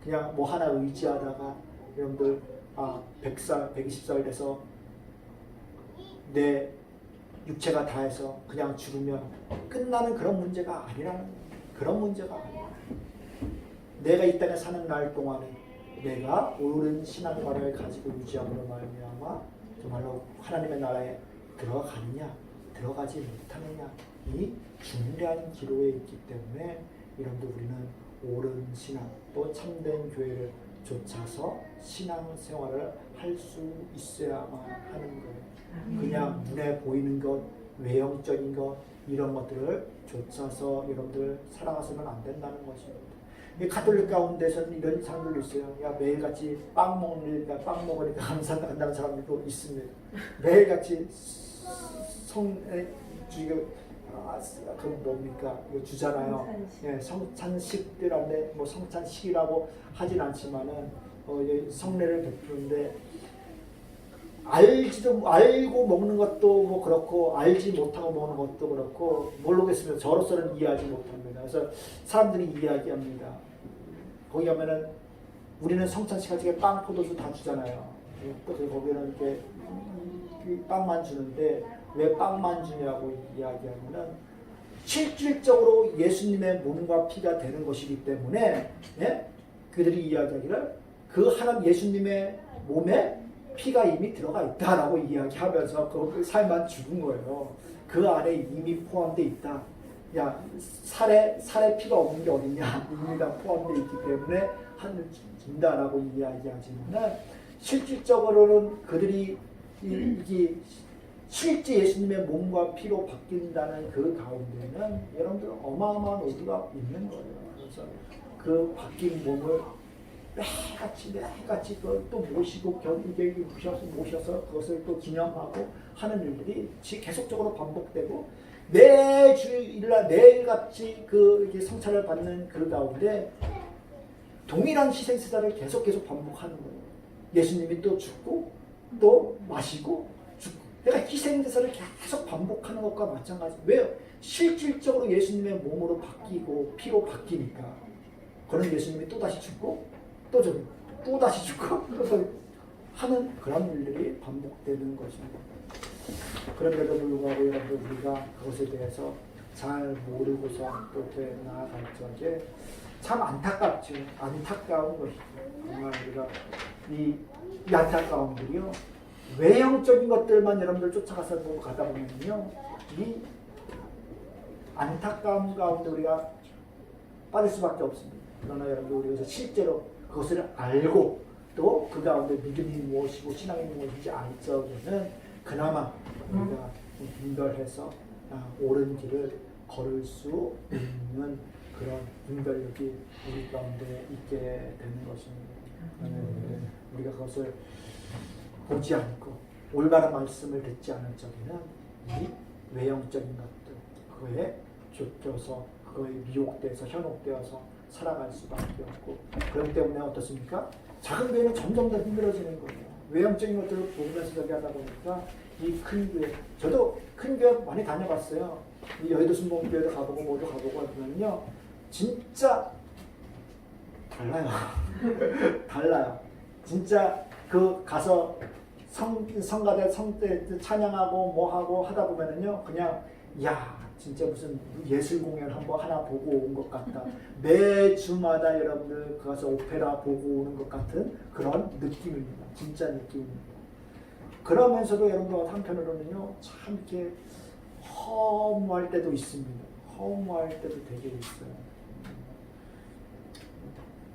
그냥 뭐 하나 의지하다가 여러분들 100살, 120살 돼서 내 육체가 다해서 그냥 죽으면 끝나는 그런 문제가 아니라는 거예요. 그런 문제가 아니에요. 내가 이 땅에 사는 날 동안에 내가 옳은 신앙관을 가지고 유지함으로 말미암아 정말로 하나님의 나라에 들어가느냐 들어가지 못하느냐 이 중요한 기로에 있기 때문에 여러분들 우리는 옳은 신앙 또 참된 교회를 좇아서 신앙생활을 할 수 있어야만 하는 거예요. 그냥 눈에 보이는 것, 외형적인 것 이런 것들을 좇아서 여러분들 살아가서는 안 된다는 것입니다. 가톨릭 가운데서는 이런 사람들도 있어요. 야 매일같이 빵 먹으니까 감사한다는 사람들도 있습니다. 매일같이 그 뭡니까? 이거 주잖아요. 예, 성찬식들한테 뭐 성찬식이라고 하진 않지만은 성례를 베푸는데 알고 먹는 것도 뭐 그렇고 알지 못하고 먹는 것도 그렇고 모르겠습니다. 저로서는 이해하지 못합니다. 그래서 사람들이 이야기합니다. 거기 가면은 우리는 성찬식 할 때 빵, 포도주 다 주잖아요. 또 거기는 이렇게 빵만 주는데 왜 빵만 주냐고 이야기하면은 실질적으로 예수님의 몸과 피가 되는 것이기 때문에 그들이 이야기하기를 그 하나님 예수님의 몸에 피가 이미 들어가 있다라고 이야기하면서 그 살만 죽은 거예요. 그 안에 이미 포함되어 있다. 야 살에 피가 없는 게 어딨냐. 이미 다 포함되어 있기 때문에 하늘 준다라고 이야기하지만 실질적으로는 그들이 이게 실제 예수님의 몸과 피로 바뀐다는 그 가운데는 여러분들 어마어마한 의미가 있는 거예요. 그래서 그 바뀐 몸을 매일같이 또 모시고 견디게 모셔서 그것을 또 기념하고 하는 일들이 계속적으로 반복되고 매주일날 매일같이 그 성찬을 받는 그 가운데 동일한 희생사를 계속 반복하는 거예요. 예수님이 또 죽고 또 마시고 죽고 그러니까 희생제사를 계속 반복하는 것과 마찬가지. 왜요? 실질적으로 예수님의 몸으로 바뀌고 피로 바뀌니까 그런 예수님이 또다시 죽고 또 다시 죽고 또 하는 그런 일들이 반복되는 것입니다. 그런데도 불구하고 여러분들 우리가 그것에 대해서 잘 모르고서 또 나아갈 적에 참 안타깝죠. 안타까운 것이죠. 정말 우리가 이 안타까움들이요. 외형적인 것들만 여러분들 쫓아가서 가다 보면요. 이 안타까움 가운데 우리가 빠질 수밖에 없습니다. 그러나 여러분들 우리가 실제로 그것을 알고 또 그 가운데 믿음이 무엇이고 신앙이 무엇인지 알 적에는 그나마 우리가 분별해서 옳은 길을 걸을 수 있는 그런 분별력이 우리 가운데 있게 되는 것입니다. 우리가 그것을 보지 않고 올바른 말씀을 듣지 않을 적에는 이 외형적인 것들 그거에 쫓겨서 그거에 미혹돼서 현혹되어서 살아갈 수밖에 없고 그렇기 때문에 어떻습니까? 작은 교회는 점점 더 힘들어지는 거예요. 외형적인 것들을 보면서 저기 하다 보니까 이 큰 교회 저도 큰 교회 많이 다녀봤어요. 이 여의도 순복음교회도 가보고 모두 가보고 하면요 진짜 달라요. 달라요. 진짜 그 가서 성가대 성때 찬양하고 뭐 하고 하다 보면은요 그냥 야 진짜 무슨 예술 공연 한번 하나 보고 온 것 같다. 매주마다 여러분들 가서 오페라 보고 오는 것 같은 그런 느낌입니다. 진짜 느낌입니다. 그러면서도 여러분들 한편으로는요 참 이렇게 허무할 때도 있습니다. 허무할 때도 되게 있어요.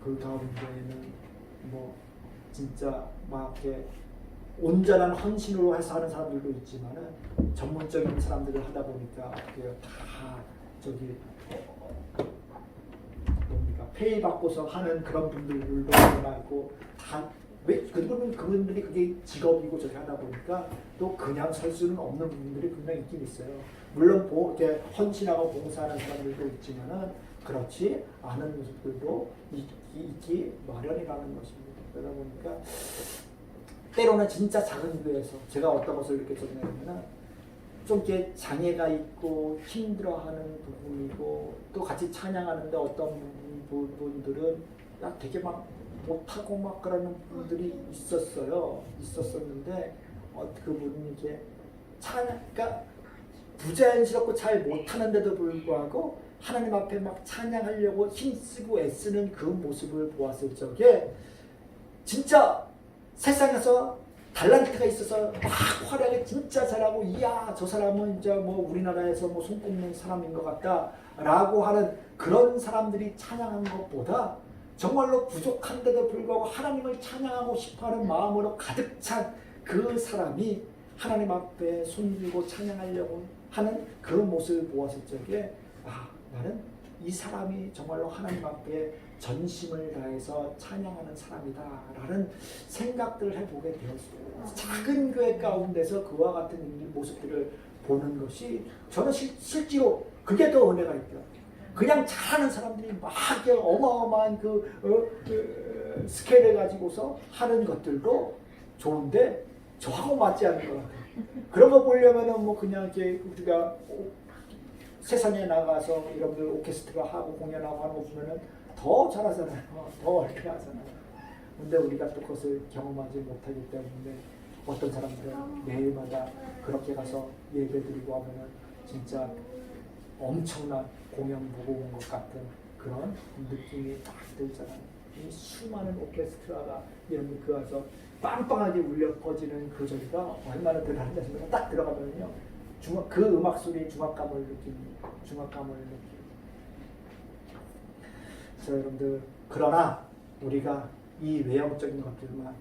그 가운데에는 뭐 진짜 막 이렇게 온전한 헌신으로 해서 하는 사람들도 있지만은 전문적인 사람들을 하다 보니까 그게 다 저기 뭡니까 페이 받고서 하는 그런 분들도 많고 다 왜 그분들이 그게 직업이고 저렇게 하다 보니까 또 그냥 설 수는 없는 분들이 분명 있긴 있어요. 물론 이렇게 헌신하고 봉사하는 사람들도 있지만은 그렇지 않은 모습들도 있기 마련이라는 것입니다. 그러다 보니까 때로는 진짜 작은 교회에서 제가 어떤 것을 느꼈냐면은 좀 이렇게 장애가 있고 힘들어하는 부분이고 또 같이 찬양하는데 어떤 분들은 되게 막 못하고 막 그러는 분들이 있었었는데 그분이 이게 그러니까 부자연스럽고 잘 못하는데도 불구하고 하나님 앞에 막 찬양하려고 힘쓰고 애쓰는 그 모습을 보았을 적에 진짜 세상에서 달란트가 있어서 막 활약을 진짜 잘하고 이야 저 사람은 이제 뭐 우리나라에서 뭐 손꼽는 사람인 것 같다라고 하는 그런 사람들이 찬양한 것보다 정말로 부족한데도 불구하고 하나님을 찬양하고 싶어하는 마음으로 가득 찬 그 사람이 하나님 앞에 손들고 찬양하려고 하는 그 모습을 보았을 적에 나는 이 사람이 정말로 하나님 앞에 전심을 다해서 찬양하는 사람이다라는 생각들을 해보게 되었어요. 작은 교회 가운데서 그와 같은 모습들을 보는 것이 저는 실제로 그게 더 은혜가 있더라고요. 그냥 잘하는 사람들이 막 어마어마한 그 스케일을 가지고서 하는 것들도 좋은데 저하고 맞지 않는 것 같아요. 그런 거 보려면은 뭐 그냥 이렇게 우리가 세상에 나가서 여러분들 오케스트라 하고 공연하고 하는 거 보면은 더 잘하잖아요. 더 어렵게 하잖아요. 근데 우리가 또 그것을 경험하지 못하기 때문에 어떤 사람들은 매일마다 그렇게 가서 예배드리고 하면은 진짜 엄청난 공연 보고 온 것 같은 그런 느낌이 딱 들잖아요. 이 수많은 오케스트라가 여러분 그 와서 빵빵하게 울려 퍼지는 그 소리가 얼마나 대단한지 아십니까? 딱 들어가면요. 그 음악 소리에 중압감을 느낍니다. 중압감을 느끼고. 그래서 여러분들 그러나 우리가 이 외형적인 것들만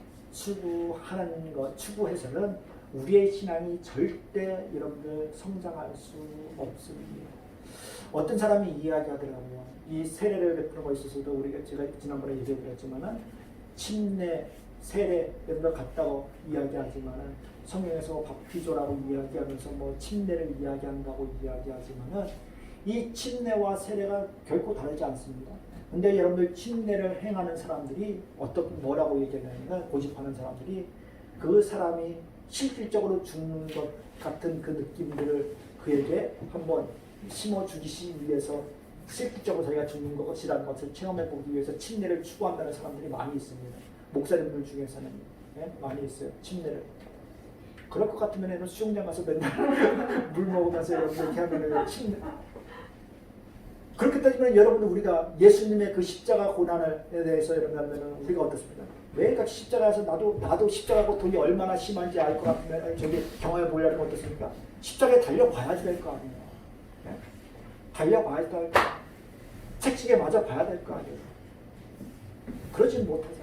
추구해서는 우리의 신앙이 절대 여러분들 성장할 수 없습니다. 어떤 사람이 이야기하더라고요. 이 세례를 베푸는 것에 있어서도 우리가 제가 지난번에 얘기해드렸지만은 침례, 세례 여러분들 같다고 이야기하지만은 성경에서 밥피조라고 이야기하면서 뭐 침례를 이야기한다고 이야기하지만은 이 침례와 세례가 결코 다르지 않습니다. 근데 여러분들 침례를 행하는 사람들이 뭐라고 얘기하냐면 고집하는 사람들이 그 사람이 실질적으로 죽는 것 같은 그 느낌들을 그에게 한번 심어주기 위해서 실질적으로 자기가 죽는 것이라는 것을 체험해보기 위해서 침례를 추구한다는 사람들이 많이 있습니다. 목사님들 중에서는 많이 있어요. 침례를. 그럴 것 같으면 수영장 가서 맨날 물 먹으면서 이렇게 하면 침례. 그렇게 따지면 여러분 우리가 예수님의 그 십자가 고난에 대해서 여러분 우리가 어떻습니까? 매일같이 십자가에서 나도 십자가 고통이 얼마나 심한지 알 것 같으면 저기 경험해 보려는 거 어떻습니까? 십자가에 달려봐야지 될 거 아니에요. 네? 달려봐야 될 거 아니에요. 책찍에 맞아 봐야 될 거 아니에요. 그러진 못하잖아요.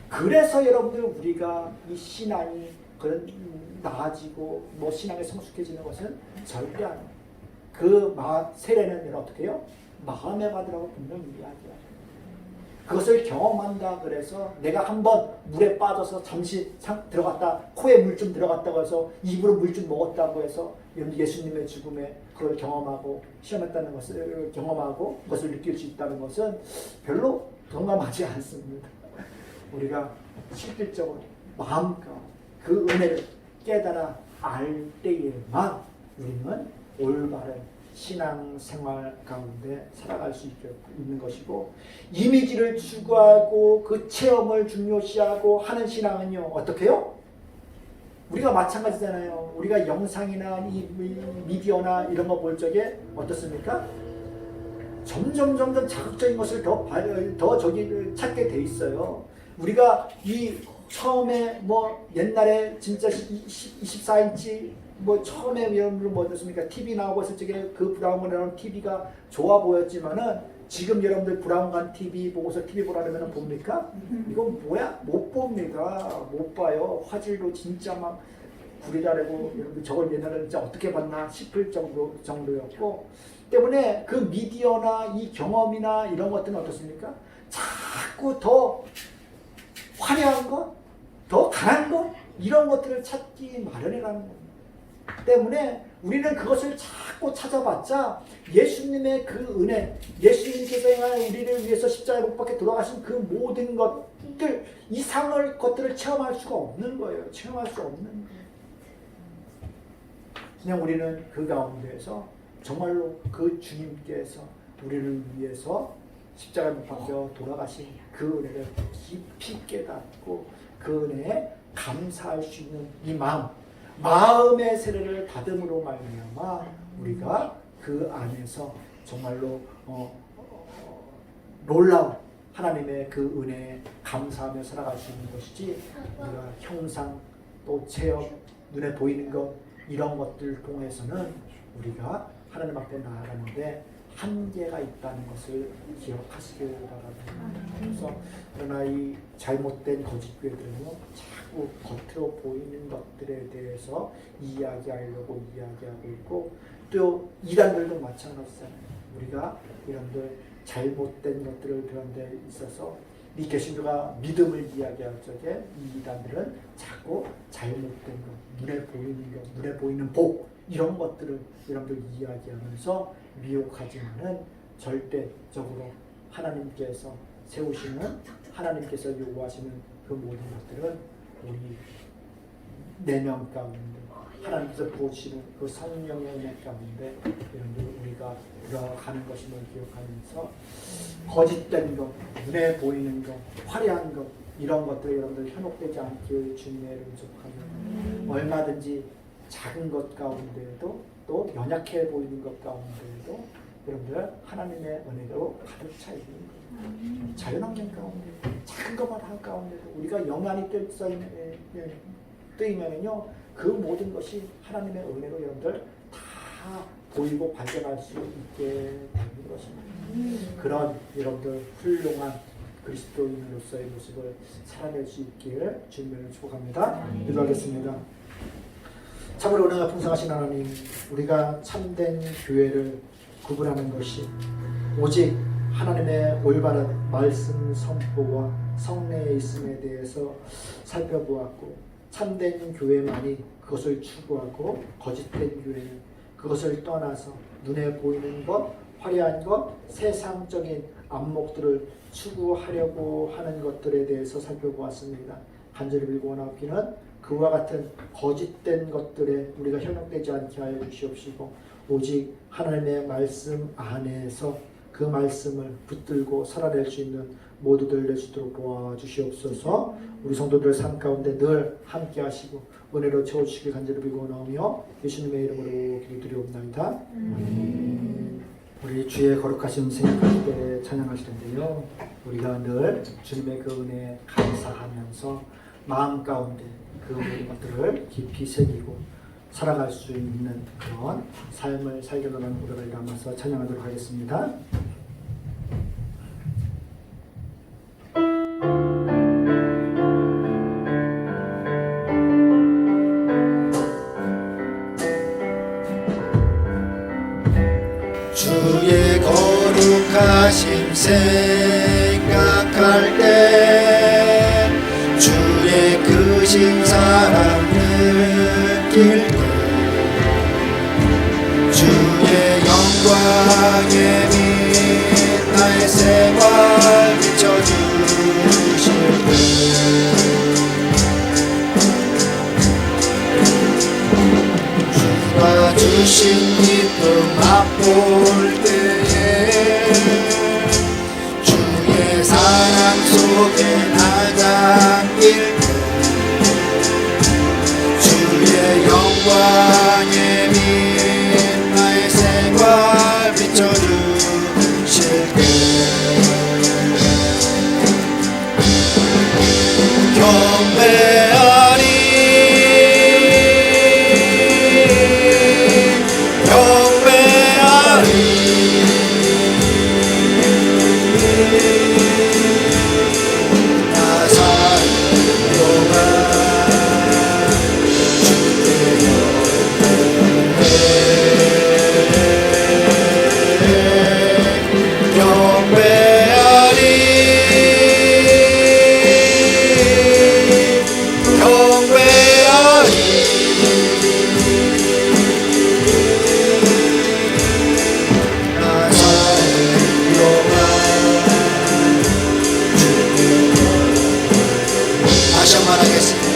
그래서 여러분들 우리가 이 신앙이 나아지고 뭐 신앙에 성숙해지는 것은 절대 아니에요. 그 세례는 어떻게 해요? 마음에 받으라고 분명히 이야기해요. 그것을 경험한다 그래서 내가 한번 물에 빠져서 잠시 들어갔다 코에 물 좀 들어갔다고 해서 입으로 물 좀 먹었다고 해서 예수님의 죽음에 그걸 경험하고 시험했다는 것을 경험하고 그것을 느낄 수 있다는 것은 별로 동감하지 않습니다. 우리가 실질적으로 마음껏 그 은혜를 깨달아 알 때에만 우리는 올바른 신앙생활 가운데 살아갈 수 있는 것이고 이미지를 추구하고 그 체험을 중요시하고 하는 신앙은요 어떻게 해요? 우리가 마찬가지잖아요. 우리가 영상이나 이 미디어나 이런 거 볼 적에 어떻습니까? 점점 자극적인 것을 더 찾게 돼 있어요. 우리가 이 처음에 뭐 옛날에 진짜 24인치 뭐 처음에 여러분들 뭐 어떻습니까? TV 나오고 있을 적에 그 브라운관이라는 TV가 좋아 보였지만은 지금 여러분들 브라운관 TV 보고서 TV 보라면 봅니까? 이건 뭐야? 못 봅니다. 못 봐요. 화질도 진짜 막 구리다래고 여러분들 저걸 옛날에 진짜 어떻게 봤나 싶을 정도였고 때문에 그 미디어나 이 경험이나 이런 것들은 어떻습니까? 자꾸 더 화려한 것, 더 강한 것 이런 것들을 찾기 마련이라는 겁니다. 때문에 우리는 그것을 자꾸 찾아봤자 예수님의 그 은혜, 예수님께서 행한 우리를 위해서 십자가에 못 박혀 돌아가신 그 모든 것들 이상의 것들을 체험할 수가 없는 거예요. 체험할 수 없는 거예요. 그냥 우리는 그 가운데에서 정말로 그 주님께서 우리를 위해서 십자가에 못 박혀 돌아가신 그 은혜를 깊이 깨닫고 그 은혜에 감사할 수 있는 이 마음의 세례를 받음으로 말미암아 우리가 그 안에서 정말로 놀라운 하나님의 그 은혜에 감사하며 살아갈 수 있는 것이지 우리가 형상 또 체험 눈에 보이는 것 이런 것들 통해서는 우리가 하나님 앞에 나아가는데 한계가 있다는 것을 기억하시길 바랍니다. 그래서 그러나 이 잘못된 거짓교회들은요 자꾸 겉으로 보이는 것들에 대해서 이야기하려고 이야기하고 있고 또 이단들도 마찬가지잖아요. 우리가 이런들 잘못된 것들을 배운 데 있어서 이 개신교가 믿음을 이야기할 적에 이 이단들은 자꾸 잘못된 것, 눈에 보이는 것, 눈에 보이는 복 이런 것들을 여러분들 이야기하면서 미혹하지만은 절대적으로 하나님께서 세우시는 하나님께서 요구하시는 그 모든 것들은 우리 내면 가운데 하나님께서 부으시는 그 성령의 은혜 가운데 여러분들 우리가 들어가는 것임을 기억하면서 거짓된 것, 눈에 보이는 것, 화려한 것 이런 것들 여러분들 현혹되지 않기를 주님의 이름으로 축복합니다. 얼마든지 작은 것 가운데에도 또 연약해 보이는 것 가운데에도 여러분들 하나님의 은혜로 가득 차 있는 거예요. 자연환경 가운데 작은 것만 한 가운데도 우리가 영안이 뜨이면은요 그 모든 것이 하나님의 은혜로 여러분들 다 보이고 발견할 수 있게 되는 것입니다. 그런 여러분들 훌륭한 그리스도인으로서의 모습을 살아낼 수 있기를 주님을 축복합니다. 기도하겠습니다. 참으로 은혜가 풍성하신 하나님, 우리가 참된 교회를 구분하는 것이 오직 하나님의 올바른 말씀 선포와 성례의 있음에 대해서 살펴보았고 참된 교회만이 그것을 추구하고 거짓된 교회는 그것을 떠나서 눈에 보이는 것, 화려한 것, 세상적인 안목들을 추구하려고 하는 것들에 대해서 살펴보았습니다. 간절히 빌고 원하옵기는 그와 같은 거짓된 것들에 우리가 현혹되지 않게 하여 주시옵시고 오직 하나님의 말씀 안에서 그 말씀을 붙들고 살아낼 수 있는 모두들 될 수 있도록 도와주시옵소서. 우리 성도들 삶 가운데 늘 함께 하시고 은혜로 채워주시길 간절히 빌고 원하오며 예수님의 이름으로 기도드리옵나이다. 우리 주의 거룩하신 생각할 때 찬양하실 텐데요. 우리가 늘 주님의 그 은혜에 감사하면서 마음 가운데 그 모든 것들을 깊이 새기고 살아갈 수 있는 그런 삶을 살려는 노력을 담아서 찬양하도록 하겠습니다. 주의 거룩하심 생각할 때 주의 크신 사랑 느낄 때 주의 영광의 빛 나의 생활 비춰주실 때 주가 주신 기쁨 맛볼 때에 주의 사랑 속에 나잠길 때 주의 영광의 빛 나의 생활 비춰주실 때 다시 한번 하겠습니다.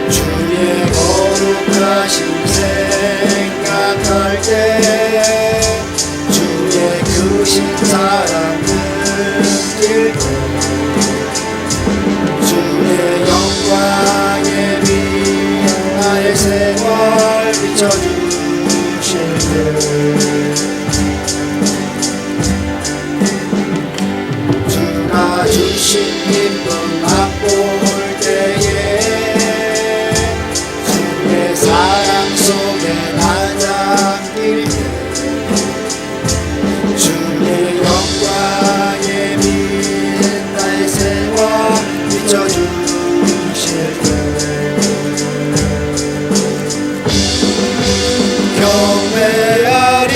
주의 거룩하신 생각할 때 주의 크신 사랑 느낄 때 주의 영광에 빛 나의 생활 비춰주실 때 주가 주신 기쁨 맛볼 때에 주의 사랑 속에 나 잠길 때 주의 영광에 빛 나의 생활 비춰주실 때 경배하리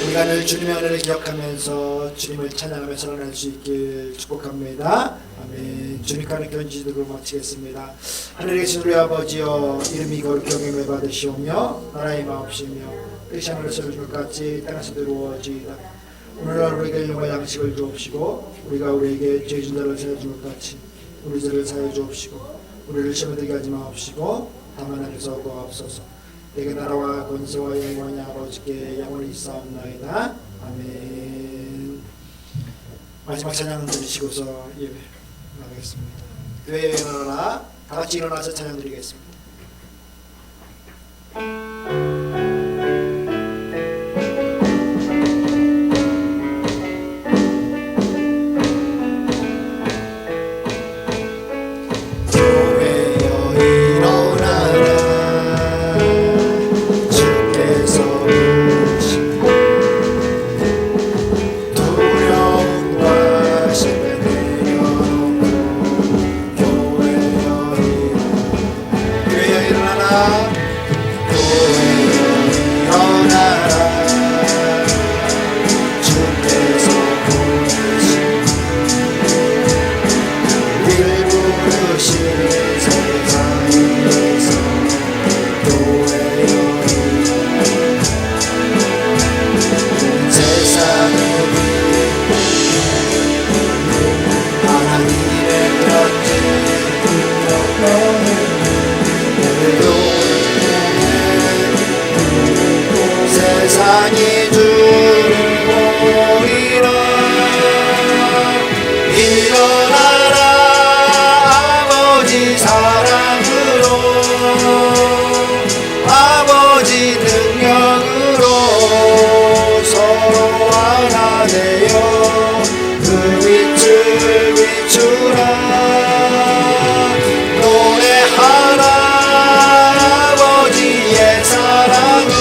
우리가 늘 주님의 은혜를 기억하면서 주님을 찬양하며 살아날 수 있길 축복합니다. 아멘. 주님과 하는 견지도록 마치겠습니다. 하늘에 계신 우리 아버지여, 이름이 거룩히 여김을 받으시오며 나라의 마옵시며 뜻이 하늘에서 이루어진 것 같이 땅에서도 이루어지이다. 오늘날 우리에게 일용할 양식을 주옵시고 우리가 우리에게 죄 진 자를 사하여 준 것 같이 우리 죄를 사하여 주옵시고 우리를 시험에 들게 하지 마옵시고 다만 하늘에서 구하옵소서. 내게 나라와 권세와 영광이 아버지께 영원히 있사옵나이다. 아멘. 마지막 찬양 드리시고서 예배 나가겠습니다. 교회에 일어나라. 다 같이 일어나서 찬양 드리겠습니다. 세상이 주를 보이라. 일어나라 아버지 사랑으로 아버지 능력으로 서로 하나 되어 그 빛을 비추라. 노래하라 아버지의 사랑을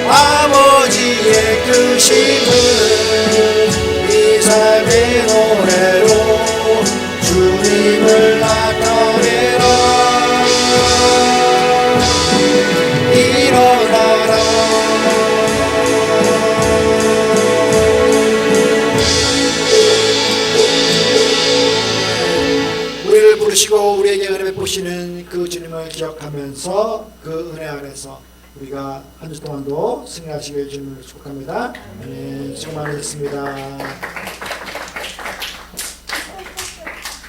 아버지의 크심을 이 삶의 노래로 주님을 나타내라. 일어나라. 우리를 부르시고 우리에게 은혜 베푸시는 그 주님을 기억하면서 그 은혜 안에서 우리가 한 주 동안도 승리하시길 주님을 축복합니다. 네, 수고 많으셨습니다.